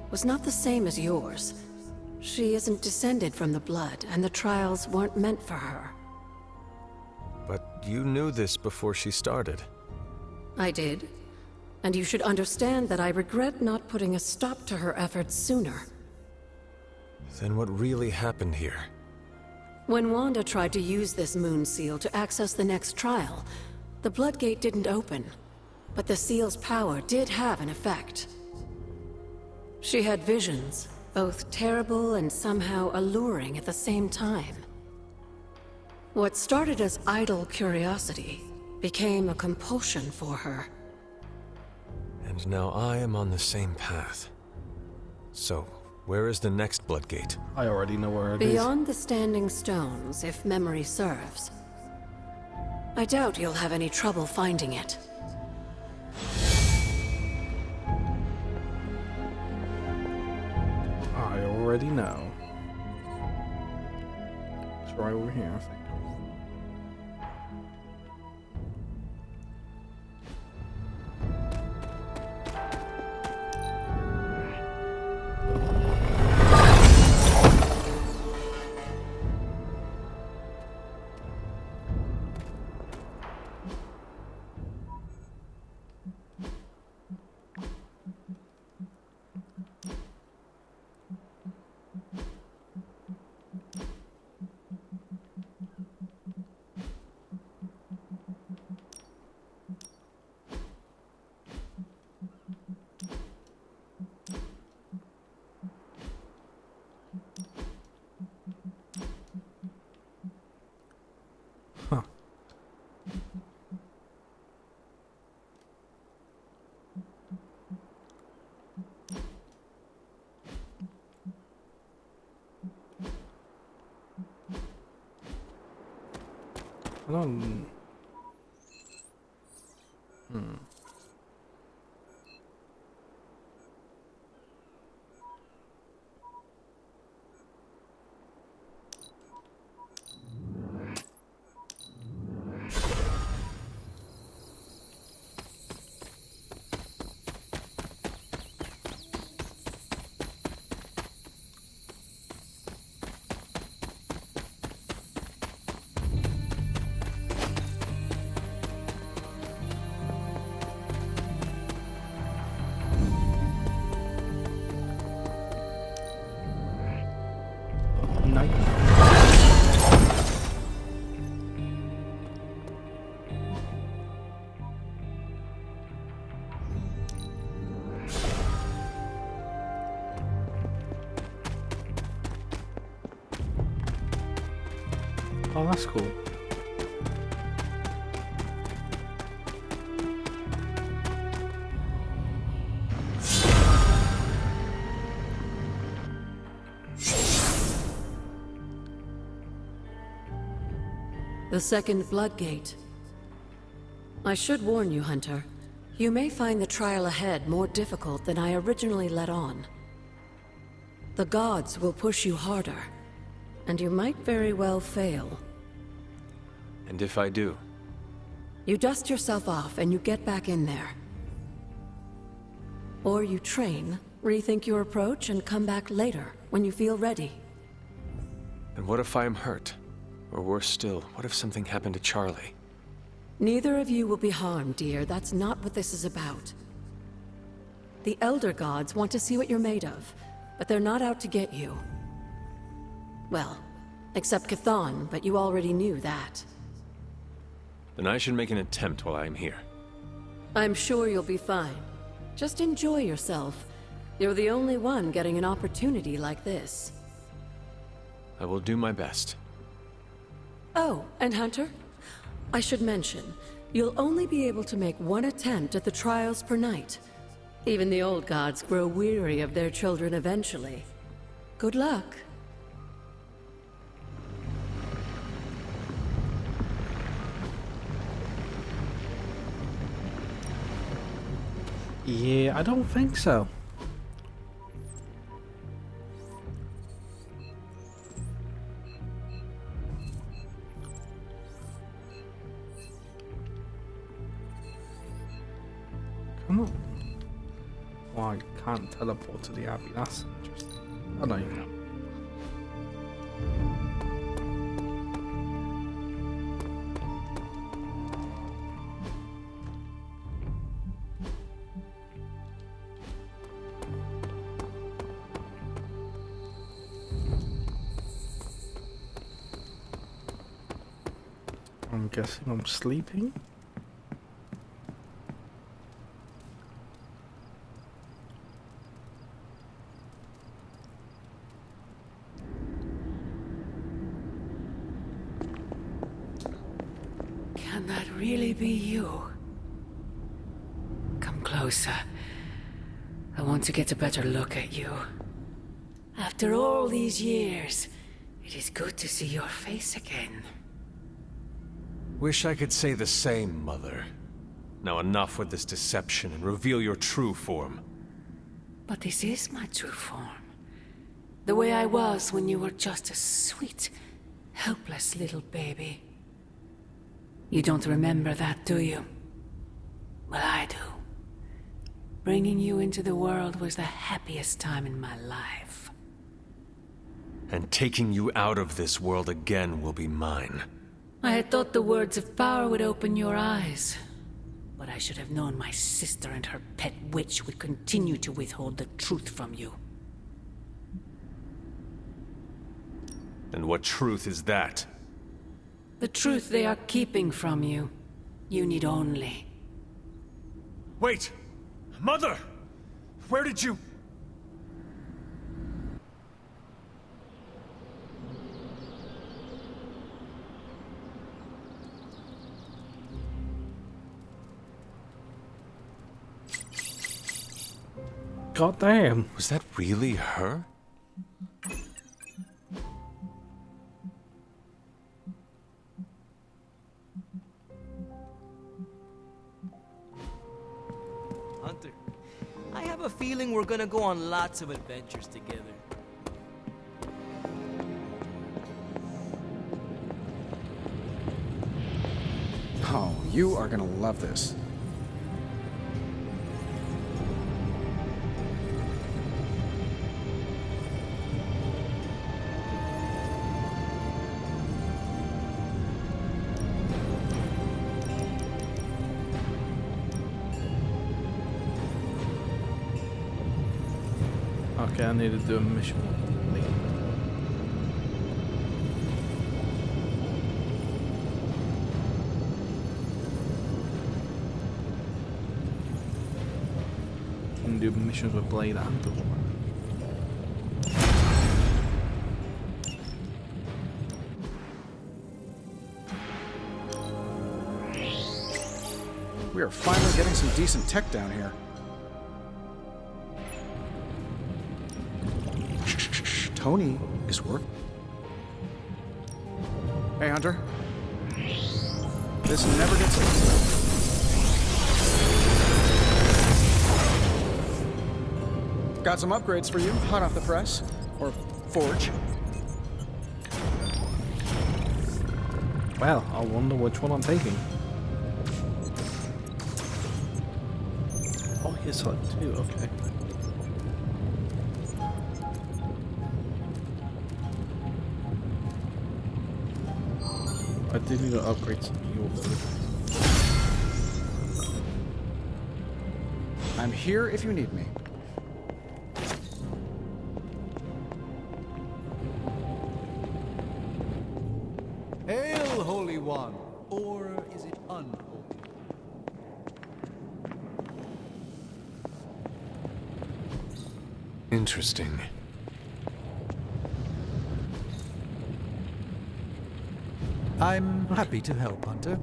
was not the same as yours. She isn't descended from the blood, and the trials weren't meant for her. But you knew this before she started. I did. And you should understand that I regret not putting a stop to her efforts sooner. Then what really happened here? When Wanda tried to use this moon seal to access the next trial, the Bloodgate didn't open, but the seal's power did have an effect. She had visions, both terrible and somehow alluring at the same time. What started as idle curiosity became a compulsion for her. And now I am on the same path. So, where is the next Bloodgate? I already know where it is. Beyond the Standing Stones, if memory serves. I doubt you'll have any trouble finding it. I already know. It's right over here, I think. I don't... Oh, that's cool. The second Bloodgate. I should warn you, Hunter. You may find the trial ahead more difficult than I originally let on. The gods will push you harder, and you might very well fail. And if I do? You dust yourself off and you get back in there. Or you train, rethink your approach, and come back later, when you feel ready. And what if I am hurt? Or worse still, what if something happened to Charlie? Neither of you will be harmed, dear. That's not what this is about. The Elder Gods want to see what you're made of, but they're not out to get you. Well, except Chthon, but you already knew that. Then I should make an attempt while I am here. I'm sure you'll be fine. Just enjoy yourself. You're the only one getting an opportunity like this. I will do my best. Oh, and Hunter? I should mention, you'll only be able to make one attempt at the trials per night. Even the old gods grow weary of their children eventually. Good luck. Yeah, I don't think so. Come on. Well, I can't teleport to the Abbey. That's interesting. I don't even know. I'm guessing I'm sleeping. Can that really be you? Come closer. I want to get a better look at you. After all these years, it is good to see your face again. Wish I could say the same, Mother. Now enough with this deception and reveal your true form. But this is my true form. The way I was when you were just a sweet, helpless little baby. You don't remember that, do you? Well, I do. Bringing you into the world was the happiest time in my life. And taking you out of this world again will be mine. I had thought the words of power would open your eyes. But I should have known my sister and her pet witch would continue to withhold the truth from you. And what truth is that? The truth they are keeping from you. You need only. Wait! Mother! Where did you... God damn. Was that really her? Hunter, I have a feeling we're gonna go on lots of adventures together. Oh, you are gonna love this. Okay, I need to do a mission. And do missions with Blade and Door. We are finally getting some decent tech down here. Tony is working. Hey, Hunter. This never gets old. Got some upgrades for you, hot off the press. Or forge. Well, I wonder which one I'm taking. Oh, here's like 2, okay. I do need to upgrade some of your abilities. I'm here if you need me. Hail, Holy One! Or is it unholy? Interesting. I'm happy to help, Hunter.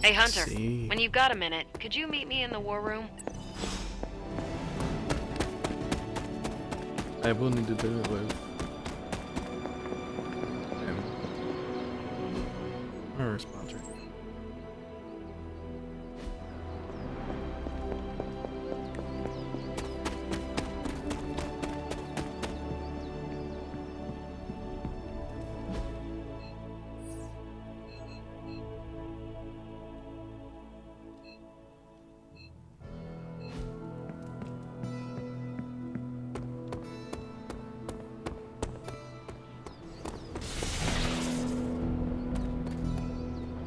Hey, Hunter, when you've got a minute, could you meet me in the war room? I will need to do it with Where is Patrick?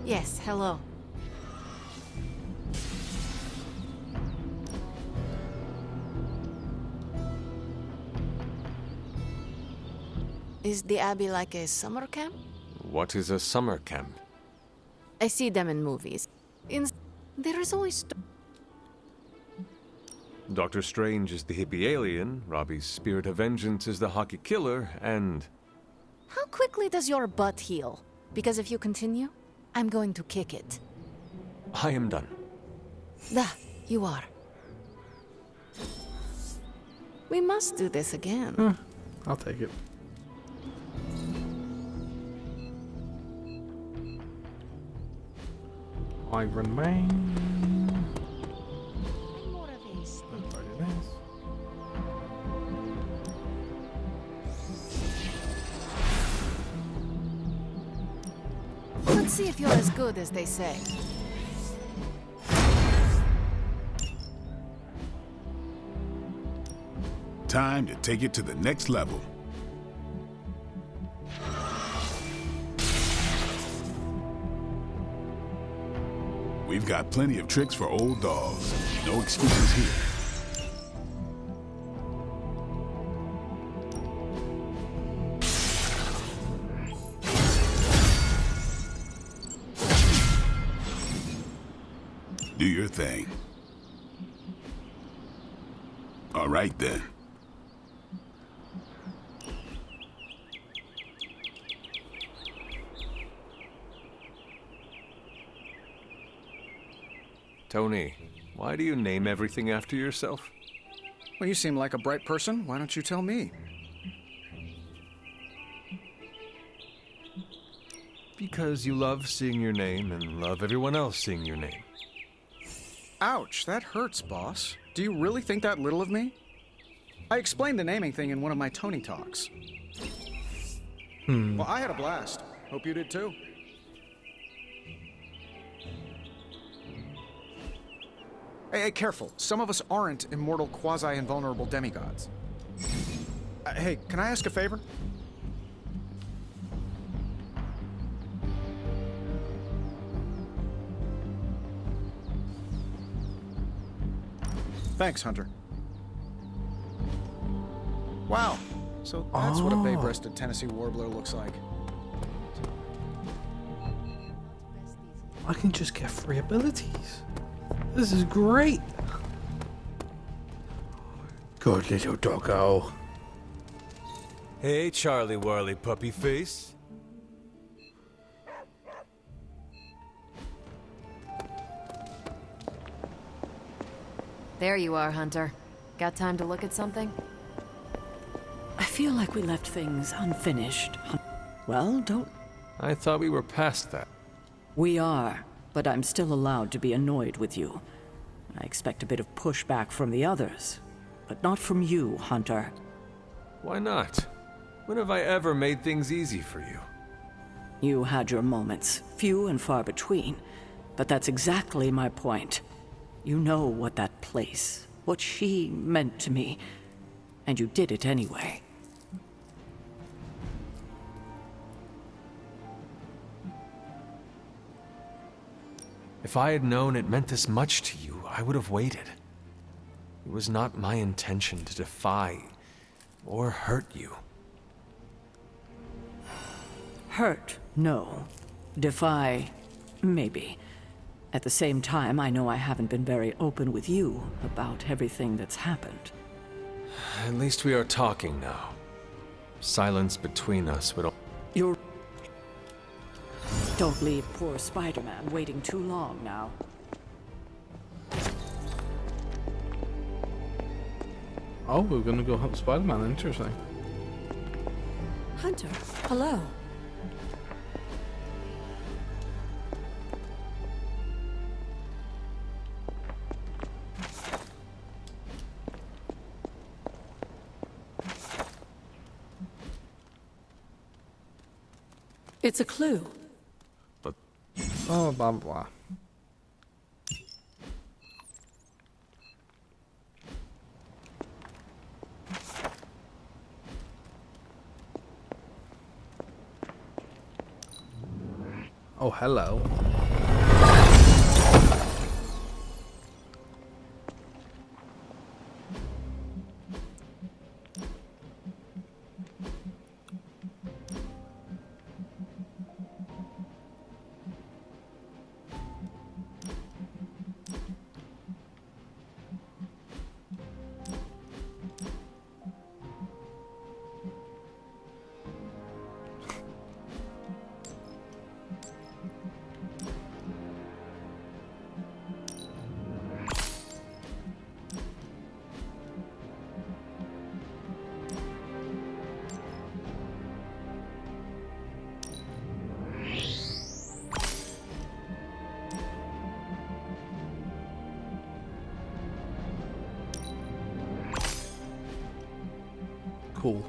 Yes, hello. Is the Abbey like a summer camp? What is a summer camp? I see them in movies. There is always... Doctor Strange is the hippie alien, Robbie's spirit of vengeance is the hockey killer, and... How quickly does your butt heal? Because if you continue, I'm going to kick it. I am done. You are. We must do this again. I'll take it. Iron Man. Let's see if you're as good as they say. Time to take it to the next level. We've got plenty of tricks for old dogs. No excuses here. Do your thing. All right, then. Tony, why do you name everything after yourself? Well, you seem like a bright person. Why don't you tell me? Because you love seeing your name and love everyone else seeing your name. Ouch, that hurts, boss. Do you really think that little of me? I explained the naming thing in one of my Tony talks. Well, I had a blast. Hope you did too. Hey, careful. Some of us aren't immortal, quasi-invulnerable demigods. Hey, can I ask a favor? Thanks, Hunter. Wow. So that's what a bay-breasted Tennessee warbler looks like. I can just get free abilities. This is great. Good little doggo. Hey, Charlie Warley puppy face. There you are, Hunter. Got time to look at something? I feel like we left things unfinished. Well, don't... I thought we were past that. We are, but I'm still allowed to be annoyed with you. I expect a bit of pushback from the others, but not from you, Hunter. Why not? When have I ever made things easy for you? You had your moments, few and far between, but that's exactly my point. You know what that place, what she meant to me, and you did it anyway. If I had known it meant this much to you, I would have waited. It was not my intention to defy or hurt you. Hurt, no. Defy, maybe. At the same time, I know I haven't been very open with you about everything that's happened. At least we are talking now. Silence between us would... You're... Don't leave poor Spider-Man waiting too long now. Oh, we're gonna go hunt Spider-Man, interesting. Hunter, hello. It's a clue. But... Oh, blah, blah. Oh, hello. Cool.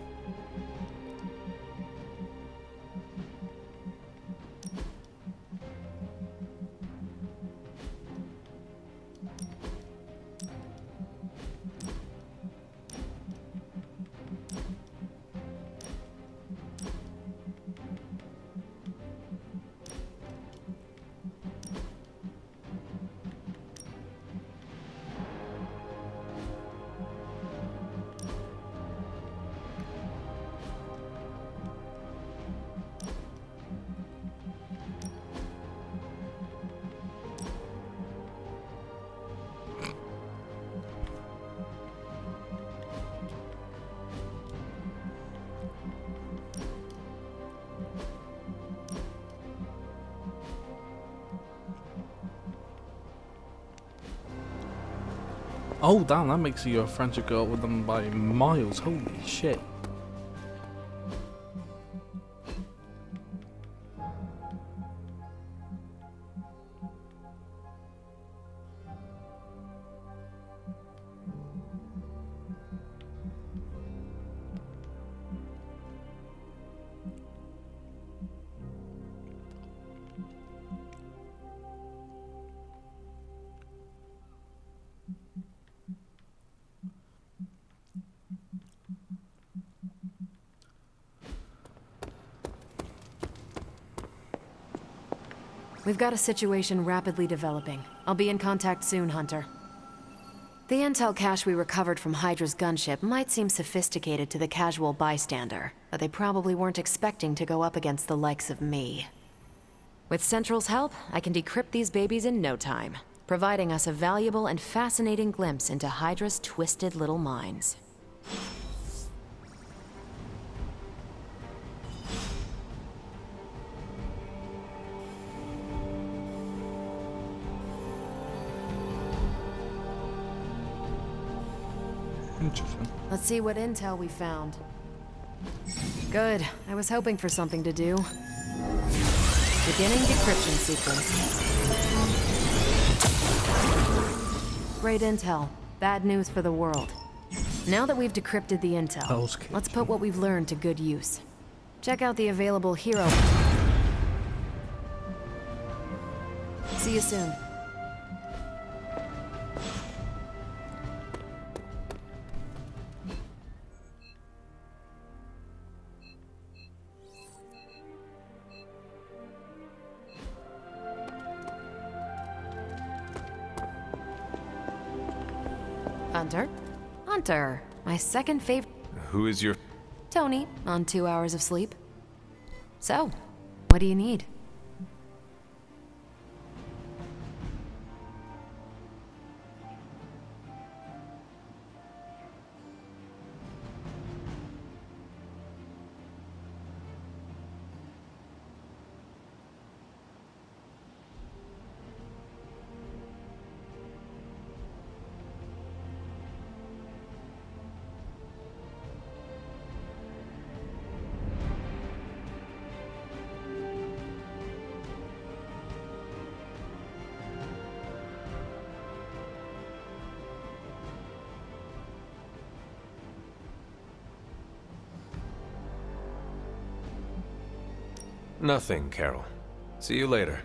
Oh, damn, that makes you a friendship go up with them by miles. Holy shit. We've got a situation rapidly developing. I'll be in contact soon, Hunter. The intel cache we recovered from Hydra's gunship might seem sophisticated to the casual bystander, but they probably weren't expecting to go up against the likes of me. With Central's help, I can decrypt these babies in no time, providing us a valuable and fascinating glimpse into Hydra's twisted little minds. Interesting. Let's see what intel we found. Good. I was hoping for something to do. Beginning decryption sequence. Great intel. Bad news for the world. Now that we've decrypted the intel, let's put what we've learned to good use. Check out the available hero. See you soon. Hunter? Hunter, my second favorite. Who is your... Tony, on 2 hours of sleep. So, what do you need? Nothing, Carol. See you later.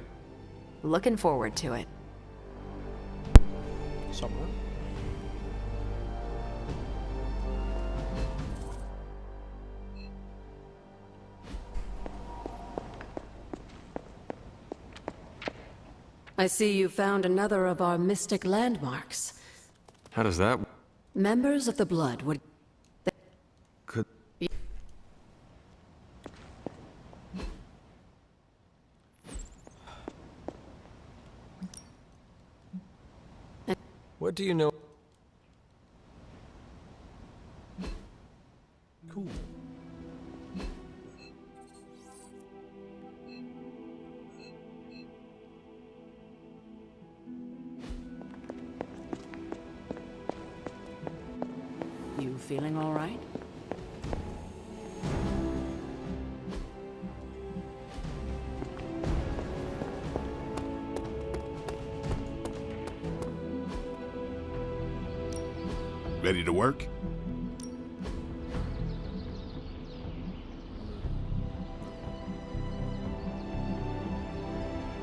Looking forward to it. Somewhere. I see you found another of our mystic landmarks. How does that... Members of the Blood would... Could... What do you know? Cool. You feeling all right? Ready to work?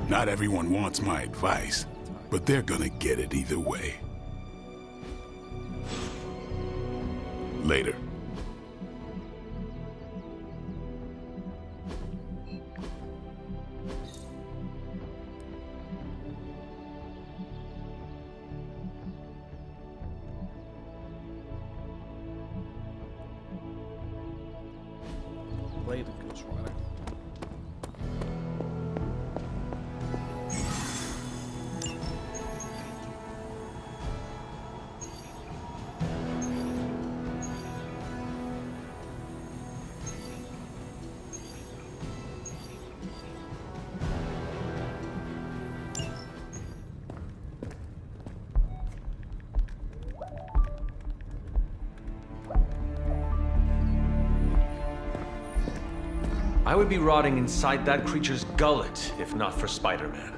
Not everyone wants my advice, but they're gonna get it either way. Later. Blade of Ghost Rider. I would be rotting inside that creature's gullet if not for Spider-Man.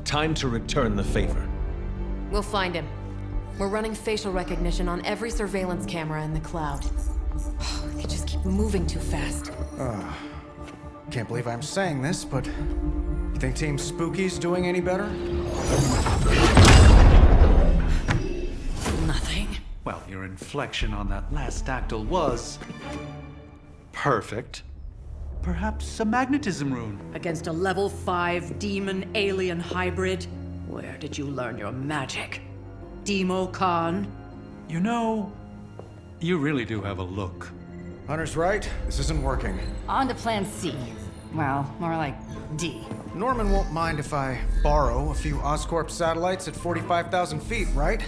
Time to return the favor. We'll find him. We're running facial recognition on every surveillance camera in the cloud. They just keep moving too fast. Can't believe I'm saying this, but you think Team Spooky's doing any better? Nothing. Well, your inflection on that last dactyl was... perfect. Perhaps a magnetism rune. Against a level 5 demon alien hybrid? Where did you learn your magic? Demo Khan? You know, you really do have a look. Hunter's right. This isn't working. On to plan C. Well, more like D. Norman won't mind if I borrow a few Oscorp satellites at 45,000 feet, right?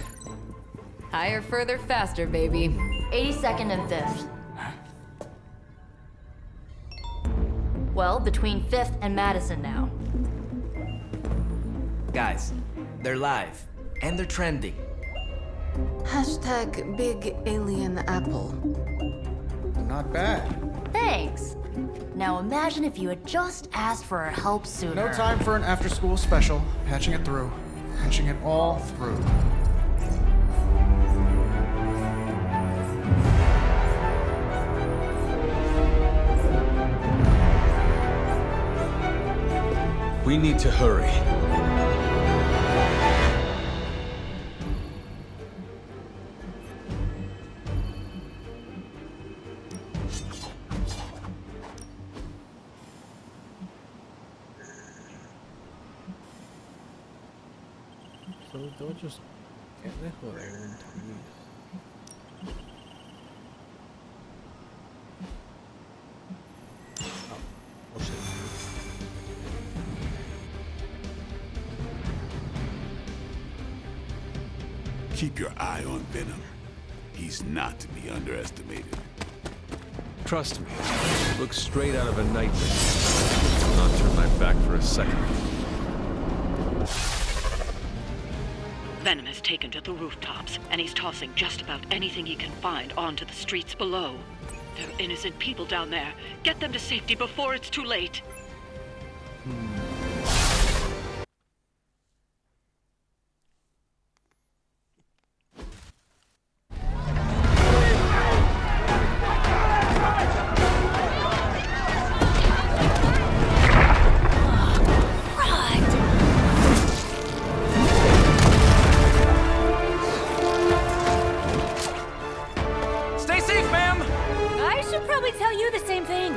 Higher, further, faster, baby. 82nd and 5th. Well, between 5th and Madison now. Guys, they're live. And they're trending. Hashtag big alien apple. Not bad. Thanks. Now imagine if you had just asked for our help sooner. No time for an after-school special. Patching it through. Patching it all through. We need to hurry. So do I just get this or they want to use? Oh, what's it? Keep your eye on Venom. He's not to be underestimated. Trust me, look straight out of a nightmare. I'll not turn my back for a second. Venom has taken to the rooftops, and he's tossing just about anything he can find onto the streets below. There are innocent people down there. Get them to safety before it's too late. Stay safe, ma'am! I should probably tell you the same thing.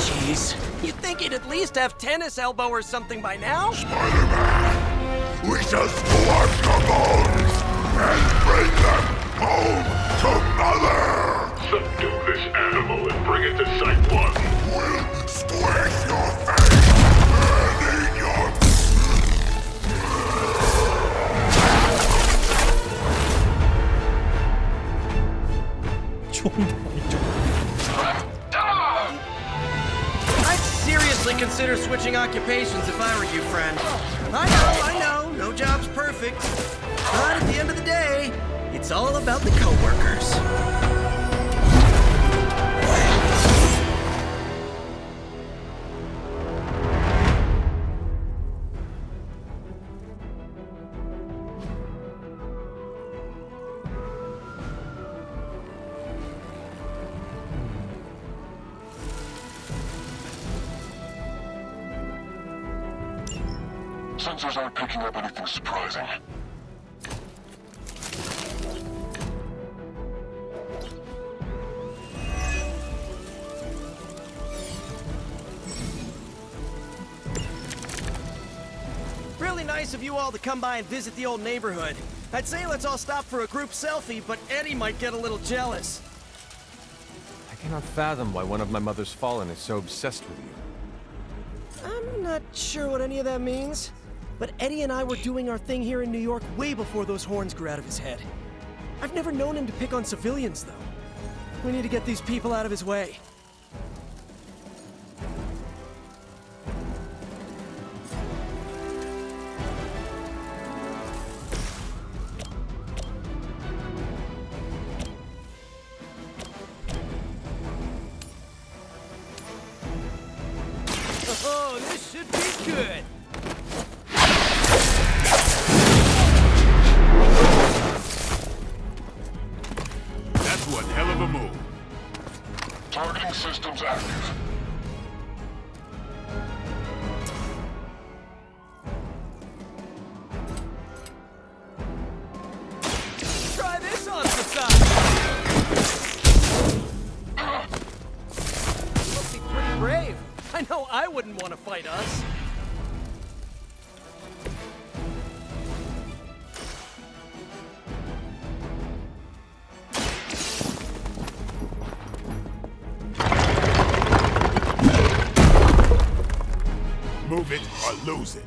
Jeez, you'd think he'd at least have tennis elbow or something by now. Spider-Man, we shall squash the bones and bring them home to Mother! Subdue this animal and bring it to Site 1. We'll squish your face and eat your... I'd seriously consider switching occupations if I were you, friend. I know, no job's perfect. But at the end of the day, it's all about the coworkers. Sensors aren't picking up anything surprising. Really nice of you all to come by and visit the old neighborhood. I'd say let's all stop for a group selfie, but Eddie might get a little jealous. I cannot fathom why one of my mother's fallen is so obsessed with you. I'm not sure what any of that means, but Eddie and I were doing our thing here in New York way before those horns grew out of his head. I've never known him to pick on civilians, though. We need to get these people out of his way. Oh, this should be good. That's one hell of a move. Targeting systems active. Try this on for size. Must be pretty brave. I know I wouldn't want to fight us. Move it or lose it.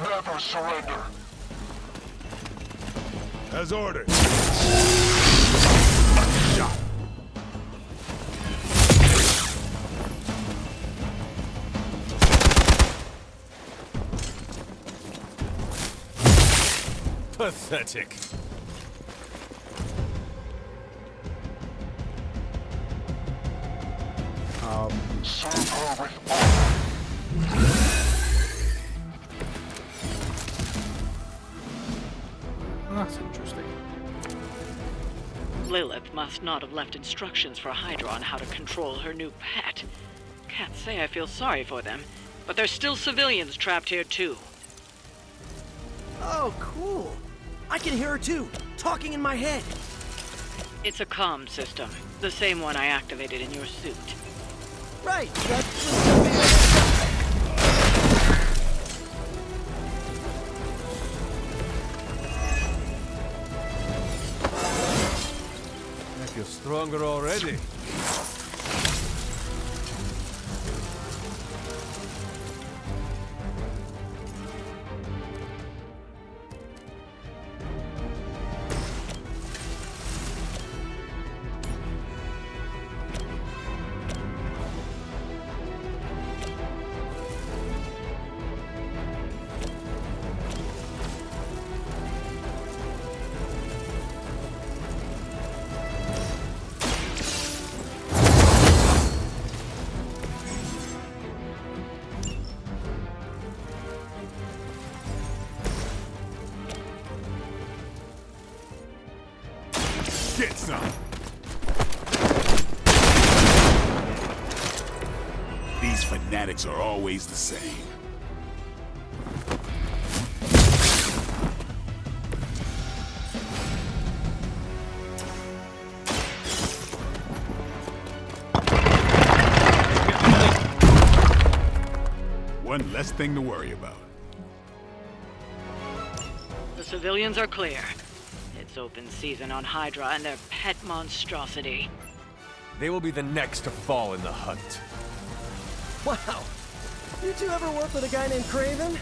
Never surrender. As ordered. Shot. Pathetic. Serve her with honor. That's interesting. Lilith must not have left instructions for Hydra on how to control her new pet. Can't say I feel sorry for them, but there's still civilians trapped here too. Oh, cool. I can hear her too, talking in my head. It's a comm system, the same one I activated in your suit. Right, that's I feel stronger already. Get some. These fanatics are always the same. One less thing to worry about. The civilians are clear. It's open season on Hydra and their pet monstrosity. They will be the next to fall in the hunt. Wow. You two ever work with a guy named Craven?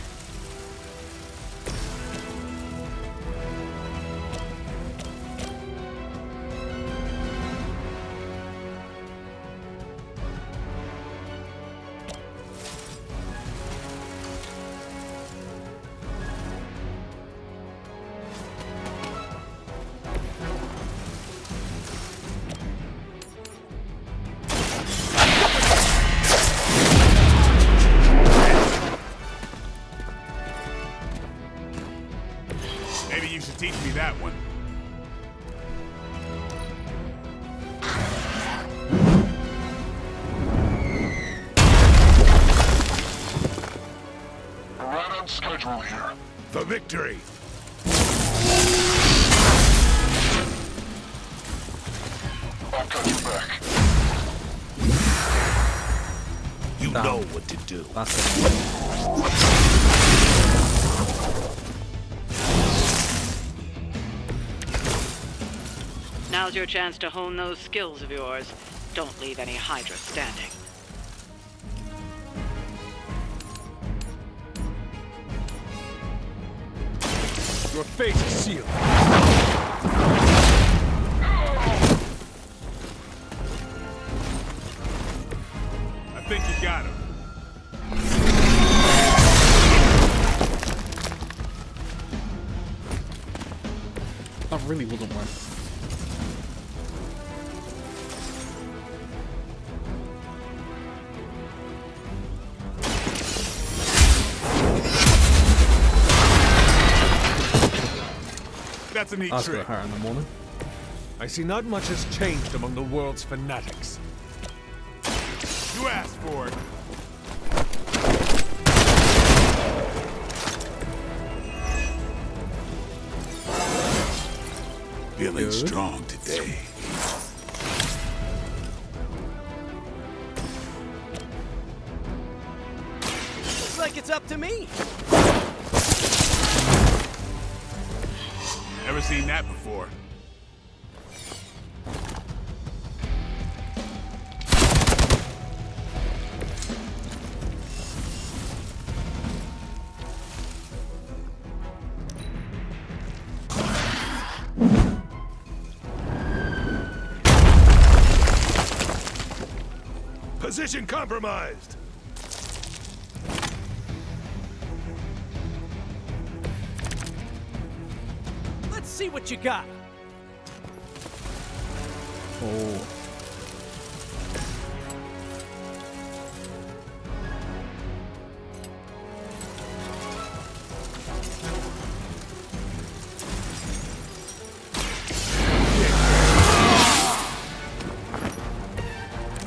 Maybe you should teach me that one. Right on schedule here. For victory! I'll cut you back. You know what to do. Now's your chance to hone those skills of yours. Don't leave any Hydra standing. Your fate is sealed. I think you got him. That really wouldn't work. That's a neat That's trick. gonna hurt in the morning. I see not much has changed among the world's fanatics. You asked for it. Feeling strong today. Looks like it's up to me. Never seen that before. Position compromised. Let's see what you got. Oh.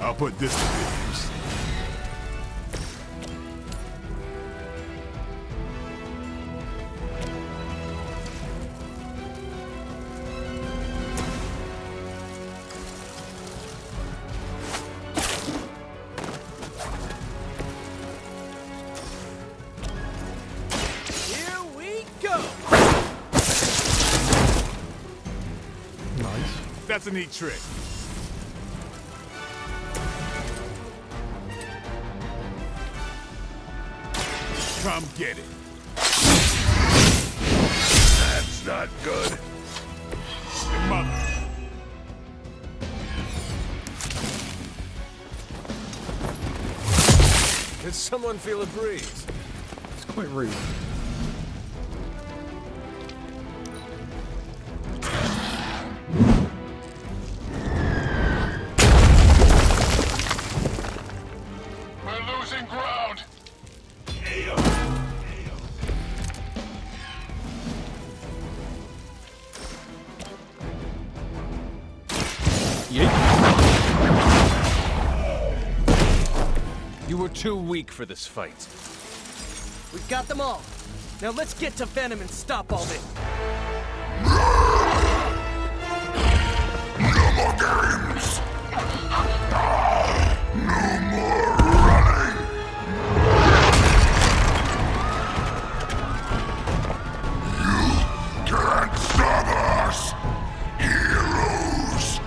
I'll put this to good use. Here we go. Nice. That's a neat trick. Come get it. That's not good. Mother. Did someone feel a breeze? It's quite rude. We're losing ground. You were too weak for this fight. We've got them all. Now let's get to Venom and stop all this. No more games. No more running. You can't stop us, heroes.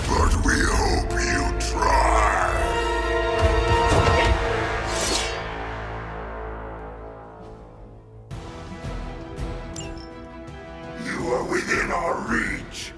But we hope you try. You are within our reach.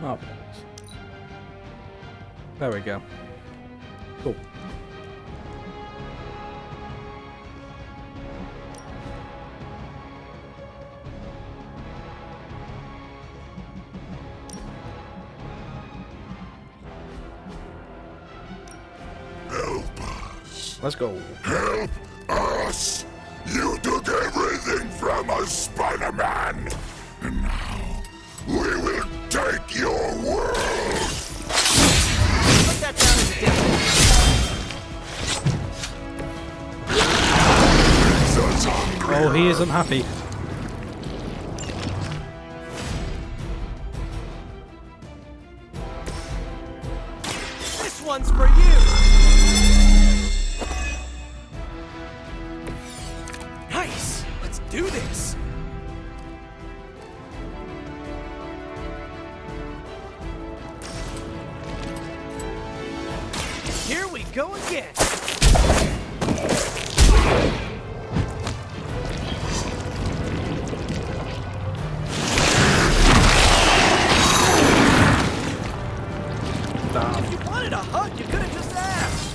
Oh, there we go. Cool. Help us. Let's go. Help us. You took everything from us, Spider-Man. And now we will take your world. Put that down as a death. Oh, he isn't happy. This one's for you. Nice. Let's do this. Here we go again. If you wanted a hug, you could have just asked.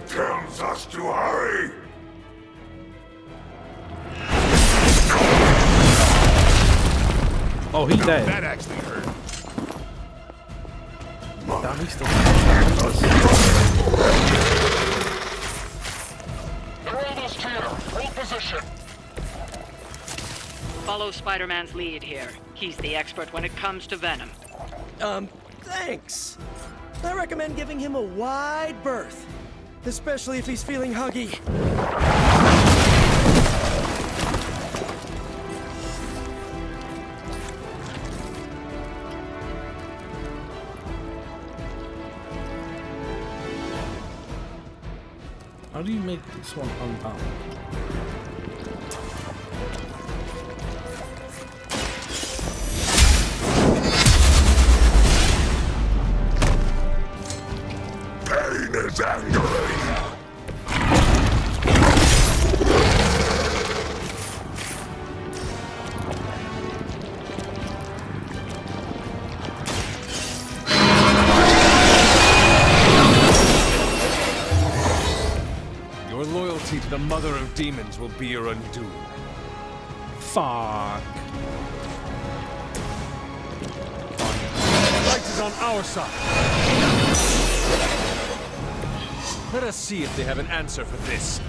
tells us to hurry. Oh, he dead. That actually hurt. Damn, he's still. They're almost here. Hold position. Follow Spider-Man's lead here. He's the expert when it comes to Venom. Thanks. I recommend giving him a wide berth, especially if he's feeling huggy. How do you make this one unbound? Pain is angering. Your loyalty to the Mother of Demons will be your undoing. Fuck. Light is on our side. Let us see if they have an answer for this.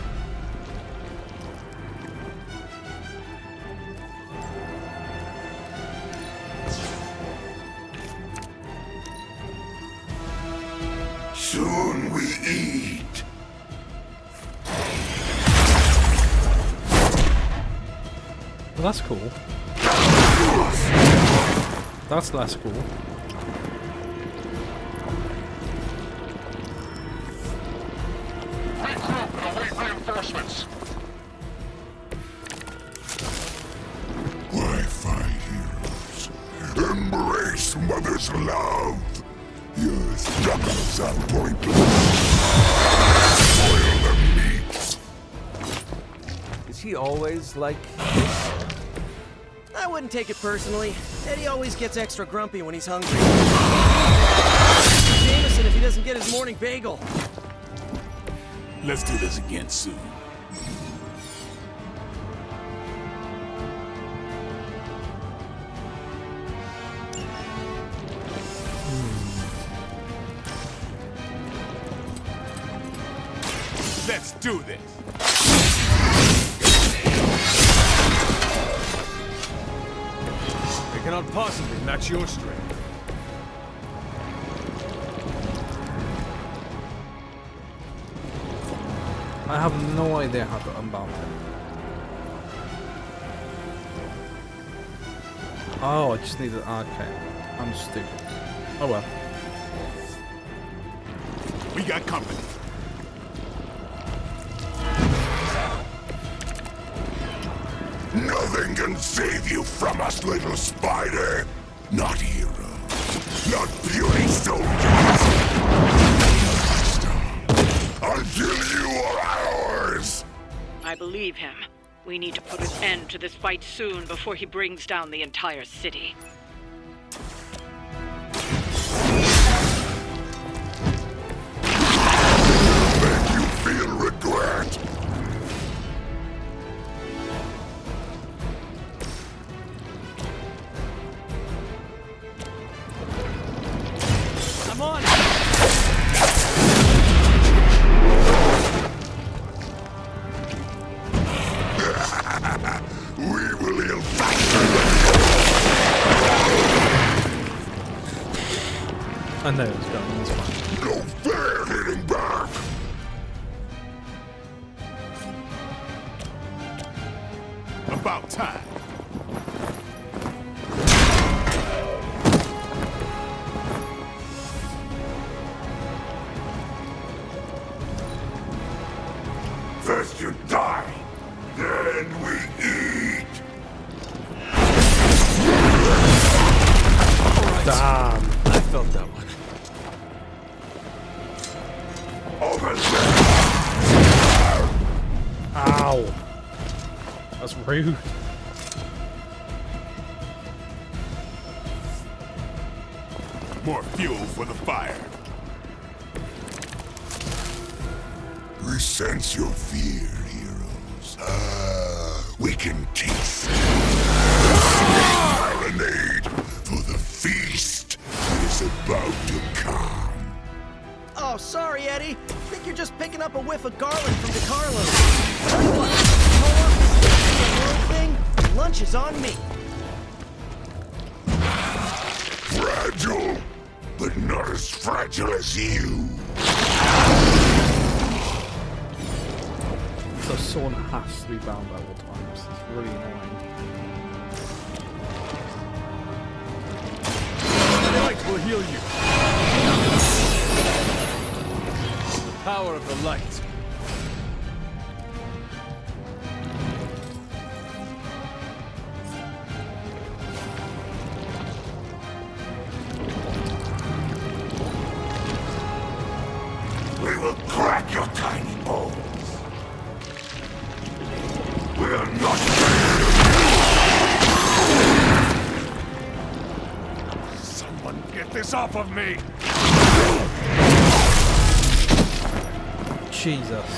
Soon we eat. Well, that's cool. That's less cool. Regroup and await reinforcements. Why fight heroes? Embrace Mother's love. Your struggles are pointless. Spoil the meat. Is he always like I wouldn't take it personally. Eddie always gets extra grumpy when he's hungry. Jameson if he doesn't get his morning bagel. Let's do this again soon. Let's do this. They cannot possibly match your strength. I have no idea how to unbound him. Oh, I just need to. Okay. I'm stupid. Oh well. We got company. Nothing can save you from us, little spider. Not heroes. Not beauty soldiers. Until you are ours. I believe him. We need to put an end to this fight soon before he brings down the entire city. Make you feel regret. I'm on it. We will heal faster I know it's going. It's fine. than no fair hitting back. About time. First you die, then we eat. Damn. I felt that one. Open Ow. That's rude. More fuel for the fire. We sense your fear, heroes. We can taste marinade for the feast that is about to come. Oh, sorry, Eddie. Think you're just picking up a whiff of garlic from DeCarlo. Tell you what, the thing, lunch is on me. Fragile, but not as fragile as you. So someone has to be bound at all times. It's really annoying. The light will heal you. Power of the light. We will crack your tiny bones. We are not Someone get this off of me! Jesus.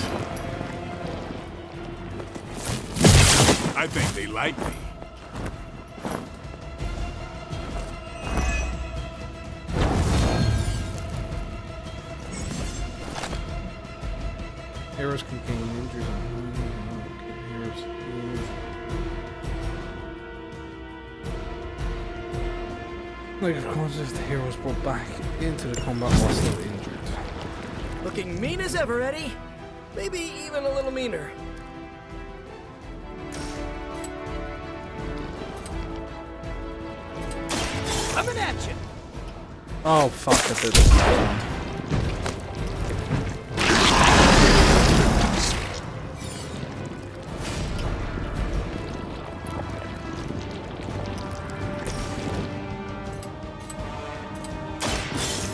I think they like me. Heroes can gain injuries and heroes healed. Like, of course, if the heroes brought back into the combat while still injured. Looking mean as ever, Eddie. Maybe even a little meaner. Coming at you. Oh, fuck, I did this.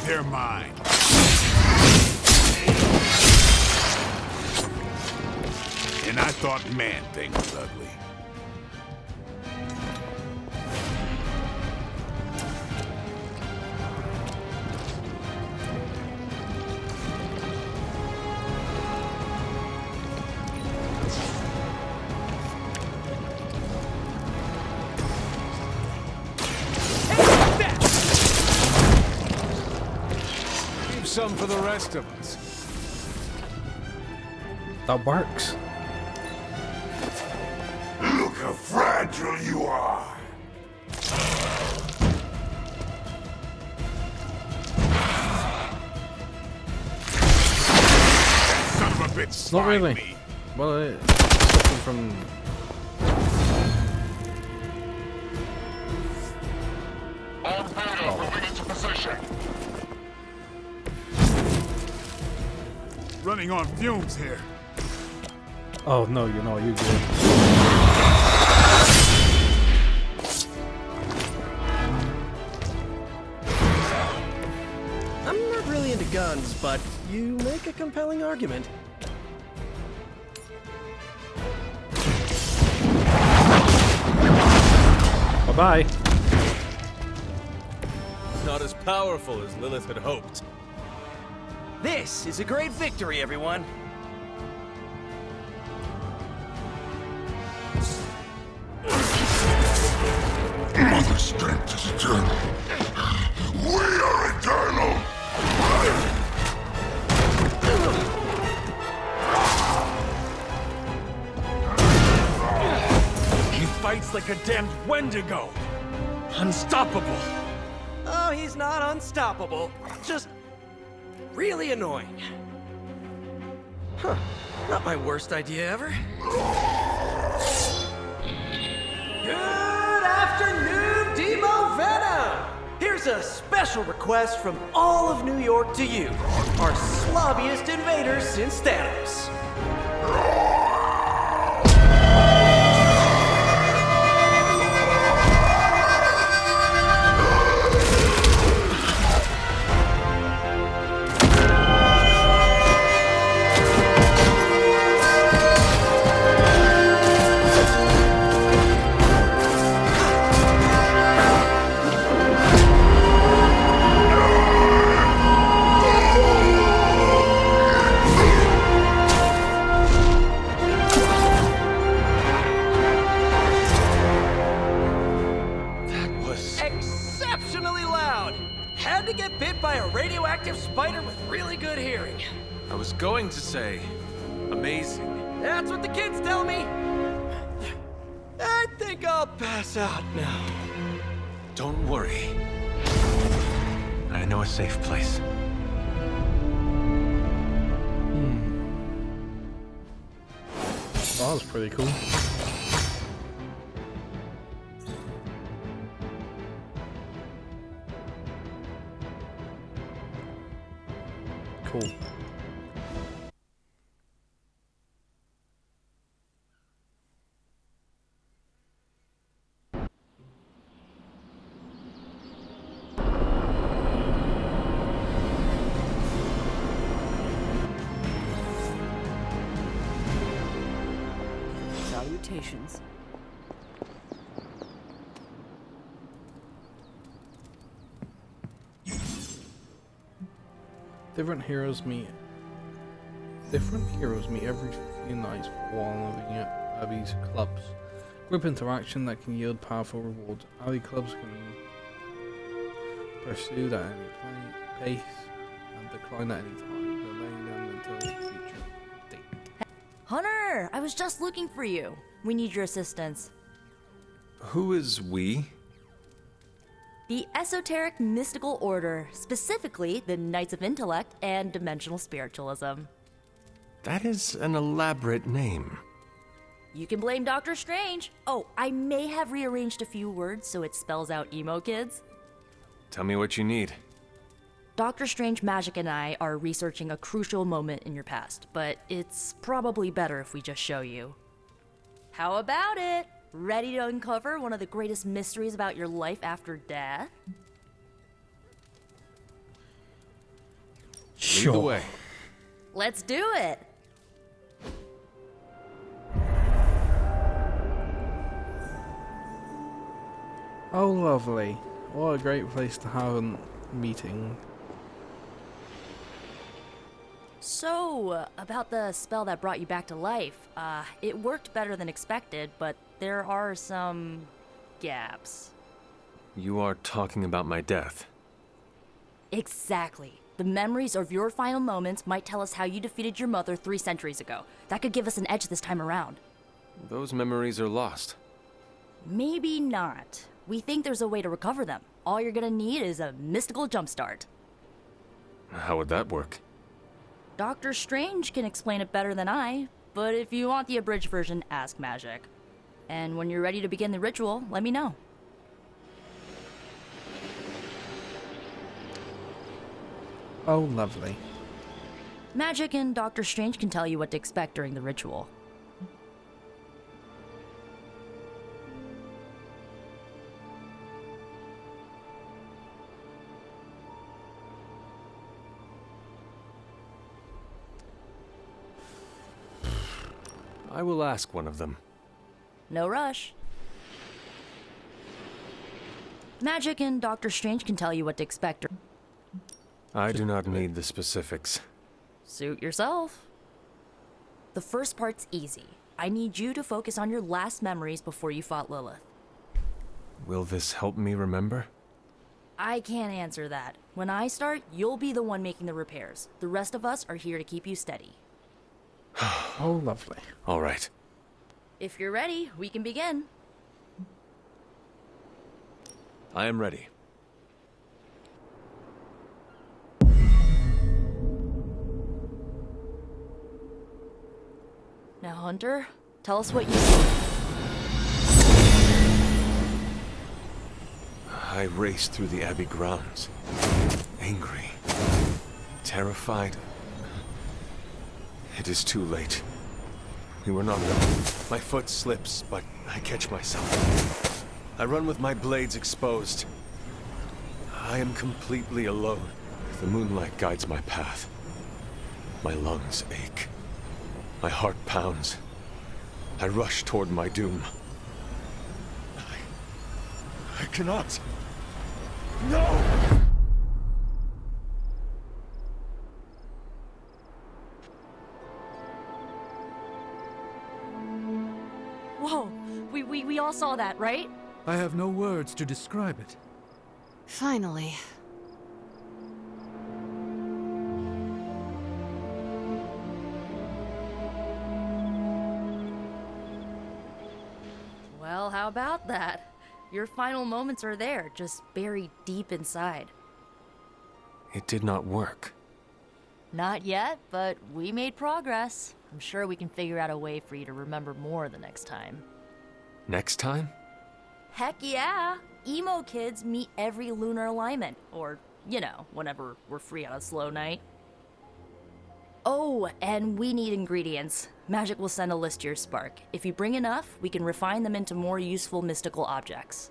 They're mine. And I thought Man-Thing was ugly. Some for the rest of us. That works. Look how fragile you are. Son of a bitch, Not really. me. Well, it's something from. Moving into position. Running on fumes here. Oh no, you're not. You're good. I'm not really into guns, but you make a compelling argument. Bye-bye. Not as powerful as Lilith had hoped. This is a great victory, everyone. Mother strength is eternal. We are eternal. He fights like a damned Wendigo. Unstoppable. Oh, he's not unstoppable. Just really annoying. Huh. Not my worst idea ever. Good afternoon, Demo Venom! Here's a special request from all of New York to you, our slobbiest invaders since Thanos. a radioactive spider with really good hearing. I was going to say, amazing. That's what the kids tell me. I think I'll pass out now. Don't worry. I know a safe place. That was pretty cool. Cool. Salutations. Different heroes meet every few nights while living at Abby's clubs. Group interaction that can yield powerful rewards. Abbey clubs can pursue at any pace and decline at any time, delaying them until future date. Hunter, I was just looking for you. We need your assistance. Who is we? The Esoteric Mystical Order, specifically the Knights of Intellect and Dimensional Spiritualism. That is an elaborate name. You can blame Dr. Strange. Oh, I may have rearranged a few words so it spells out emo kids. Tell me what you need. Dr. Strange Magic and I are researching a crucial moment in your past, but it's probably better if we just show you. How about it? Ready to uncover one of the greatest mysteries about your life after death? Sure. Lead the way. Let's do it! Oh, lovely. What a great place to have a meeting. So, about the spell that brought you back to life, it worked better than expected, but there are some gaps. You are talking about my death. Exactly. The memories of your final moments might tell us how you defeated your mother 3 centuries ago. That could give us an edge this time around. Those memories are lost. Maybe not. We think there's a way to recover them. All you're gonna need is a mystical jumpstart. How would that work? Doctor Strange can explain it better than I, but if you want the abridged version, ask Magic. And when you're ready to begin the ritual, let me know. Oh, lovely. Magic and Doctor Strange can tell you what to expect during the ritual. I will ask one of them. No rush. Magic and Doctor Strange can tell you what to expect. I do not need the specifics. Suit yourself. The first part's easy. I need you to focus on your last memories before you fought Lilith. Will this help me remember? I can't answer that. When I start, you'll be the one making the repairs. The rest of us are here to keep you steady. Oh, lovely. All right. If you're ready, we can begin. I am ready. Now, Hunter, tell us what you see. I raced through the Abbey grounds. Angry. Terrified. It is too late. We were not alone. My foot slips, but I catch myself. I run with my blades exposed. I am completely alone. The moonlight guides my path. My lungs ache. My heart pounds. I rush toward my doom. I cannot. No! Whoa, we all saw that, right? I have no words to describe it. Finally. How about that? Your final moments are there, just buried deep inside. It did not work. Not yet, but we made progress. I'm sure we can figure out a way for you to remember more the next time. Next time? Heck yeah! Emo kids meet every lunar alignment, or, you know, whenever we're free on a slow night. Oh, and we need ingredients. Magic will send a list to your spark. If you bring enough, we can refine them into more useful mystical objects.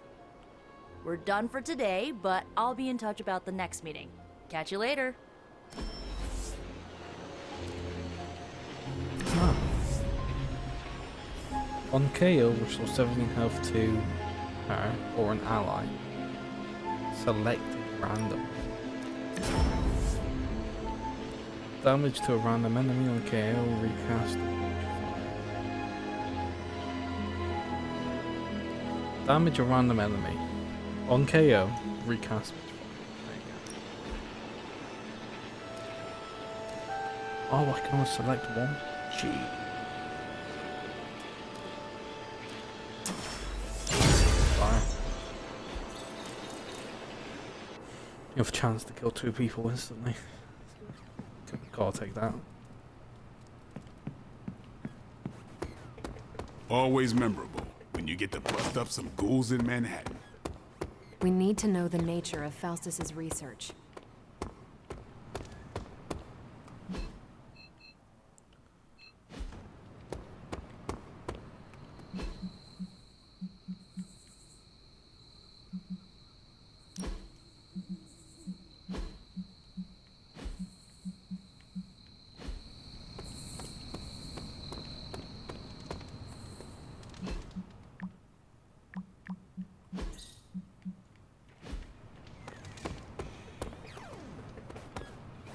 We're done for today, but I'll be in touch about the next meeting. Catch you later. On KO, restore 17 health to her or an ally. Select random. Damage to a random enemy on KO, recast. Damage a random enemy. On KO, recast. Oh, I can only select one? Gee. You have a chance to kill 2 people instantly. Gotta take that. Always memorable when you get to bust up some ghouls in Manhattan. We need to know the nature of Faustus's research.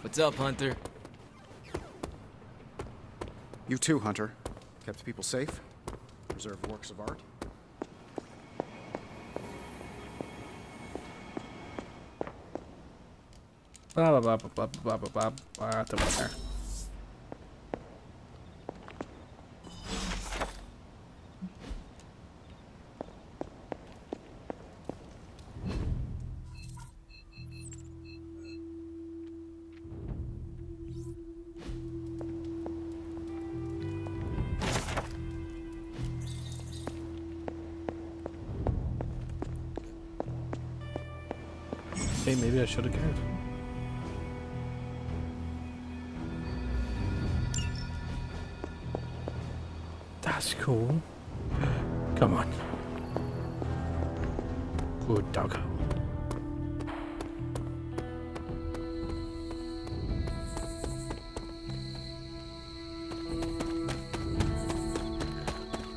What's up, Hunter? You too, Hunter. Kept people safe? Preserved works of art? Blah blah blah blah blah blah blah blah. There. Hey, maybe I should have cared. That's cool. Come on. Good doggo.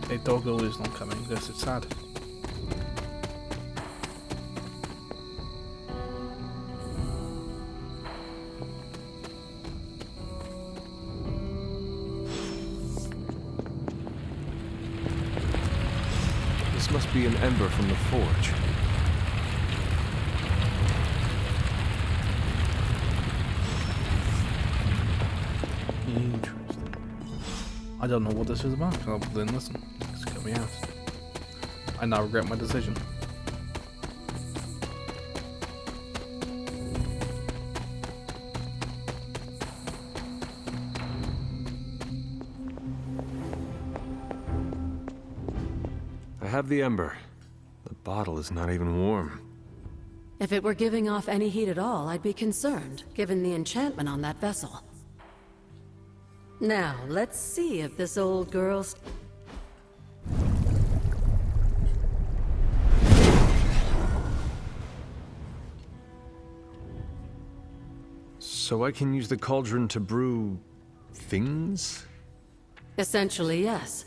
Hey, doggo is not coming. This is sad. Must be an ember from the forge. Interesting. I don't know what this is about, so then listen. Just kill me out. I now regret my decision. I have the ember. The bottle is not even warm. If it were giving off any heat at all, I'd be concerned, given the enchantment on that vessel. Now, let's see if this old girl's... So I can use the cauldron to brew... things? Essentially, yes.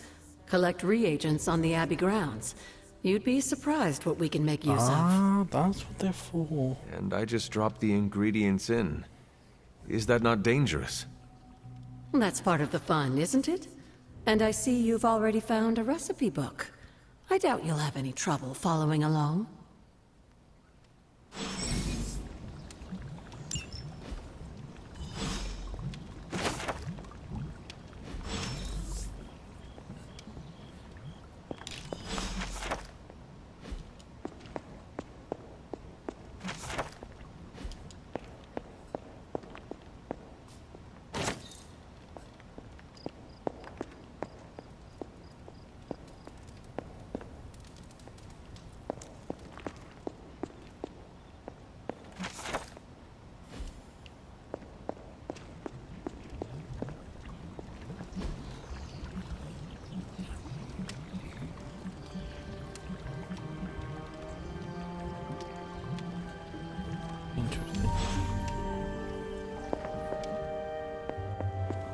Collect reagents on the Abbey grounds. You'd be surprised what we can make use of. Ah, that's what they're for. And I just dropped the ingredients in. Is that not dangerous? That's part of the fun, isn't it? And I see you've already found a recipe book. I doubt you'll have any trouble following along.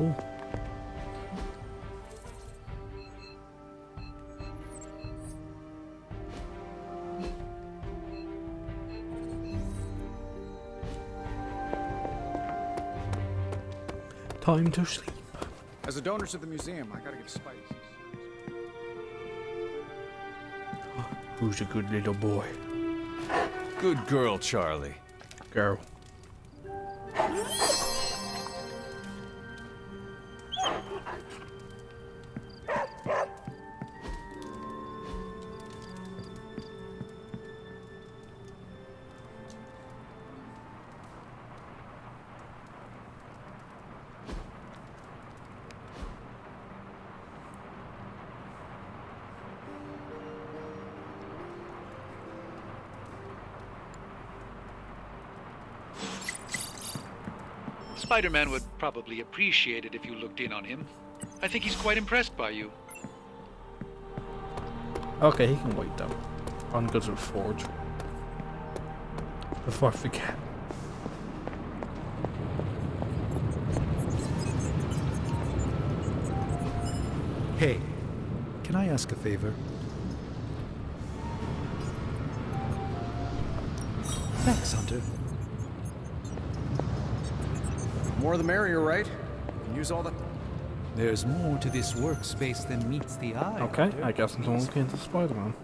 Cool. Time to sleep. As a donor to the museum, I gotta give Spidey some. Who's a good little boy? Good girl, Charlie. Girl. Spider-Man would probably appreciate it if you looked in on him. I think he's quite impressed by you. Okay, he can wait though. I'm gonna go to the forge. Before I forget. Hey, can I ask a favor? Thanks, Hunter. More the merrier, right? Can use all the. There's more to this workspace than meets the eye. Okay, Hunter. I guess I'm going into Spider-Man.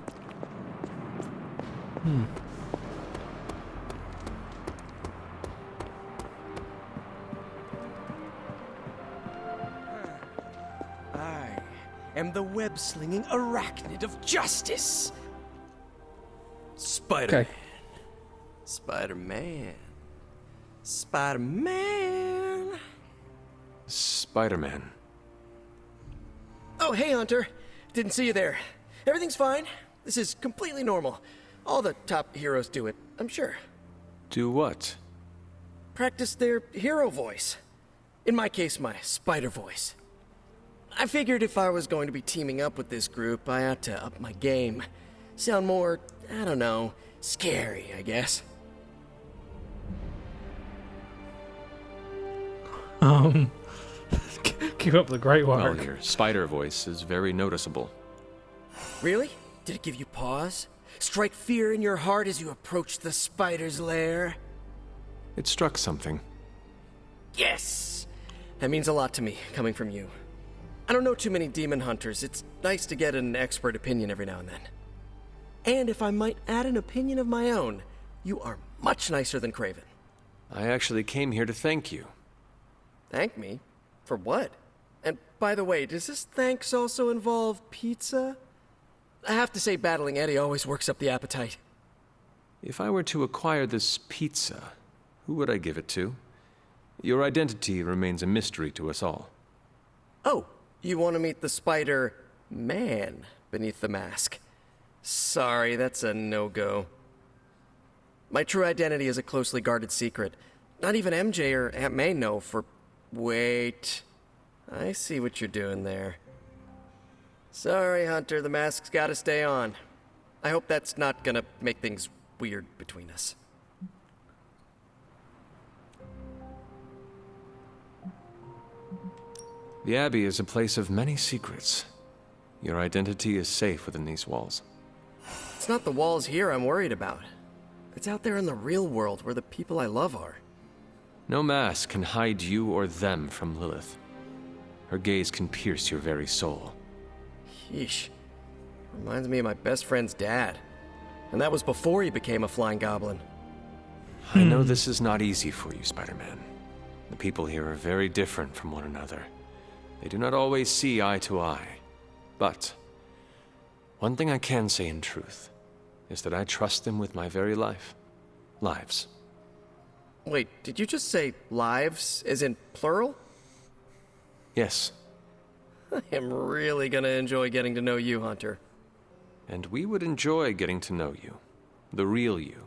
I am the web-slinging arachnid of justice. Spider-Man. Okay. Spider-Man. Spider-Man. Spider-Man. Oh, hey, Hunter. Didn't see you there. Everything's fine. This is completely normal. All the top heroes do it, I'm sure. Do what? Practice their hero voice. In my case, my spider voice. I figured if I was going to be teaming up with this group, I ought to up my game. Sound more, I don't know, scary, I guess. Keep up the great work. Well, your spider voice is very noticeable. Really? Did it give you pause? Strike fear in your heart as you approach the spider's lair? It struck something. Yes! That means a lot to me, coming from you. I don't know too many demon hunters. It's nice to get an expert opinion every now and then. And if I might add an opinion of my own, you are much nicer than Craven. I actually came here to thank you. Thank me? For what? And by the way, does this thanks also involve pizza? I have to say, battling Eddie always works up the appetite. If I were to acquire this pizza, who would I give it to? Your identity remains a mystery to us all. Oh, you want to meet the Spider-Man beneath the mask? Sorry, that's a no-go. My true identity is a closely guarded secret. Not even MJ or Aunt May know for... Wait. I see what you're doing there. Sorry, Hunter, the mask's gotta stay on. I hope that's not gonna make things weird between us. The Abbey is a place of many secrets. Your identity is safe within these walls. It's not the walls here I'm worried about. It's out there in the real world where the people I love are. No mask can hide you or them from Lilith. Her gaze can pierce your very soul. Yeesh. Reminds me of my best friend's dad. And that was before he became a flying goblin. I know this is not easy for you, Spider-Man. The people here are very different from one another. They do not always see eye to eye. But one thing I can say in truth is that I trust them with my very life. Lives. Wait, did you just say lives, as in plural? Yes. I am really gonna enjoy getting to know you, Hunter. And we would enjoy getting to know you. The real you.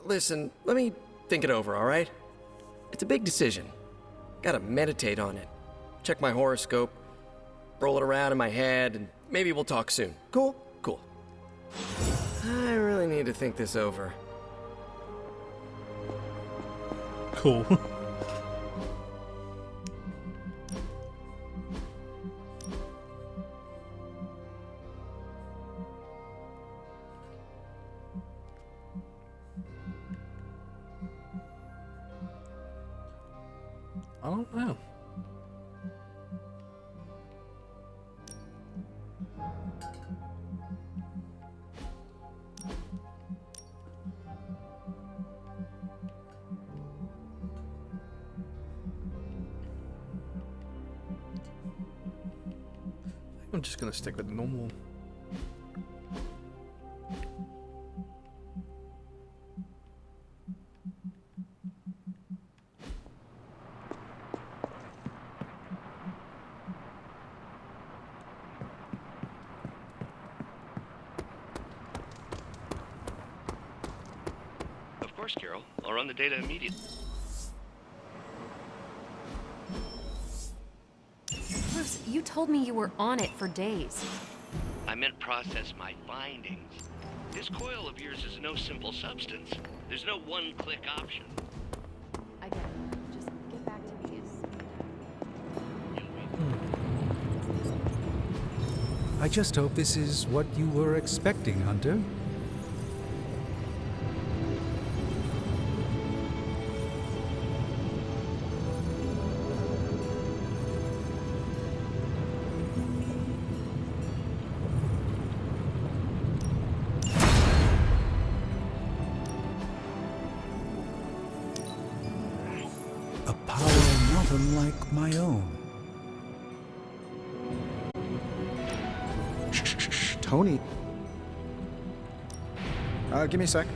Listen, let me think it over, alright? It's a big decision. Gotta meditate on it. Check my horoscope, roll it around in my head, and maybe we'll talk soon. Cool? Cool. I really need to think this over. Cool. I don't know. I'm just gonna stick with normal. Of course, Carol. I'll run the data immediately. Bruce, you told me you were on it for days. I meant process my findings. This coil of yours is no simple substance. There's no one-click option. I get it. Just get back to me as... I just hope this is what you were expecting, Hunter. A power not unlike my own. Tony. Give me a sec.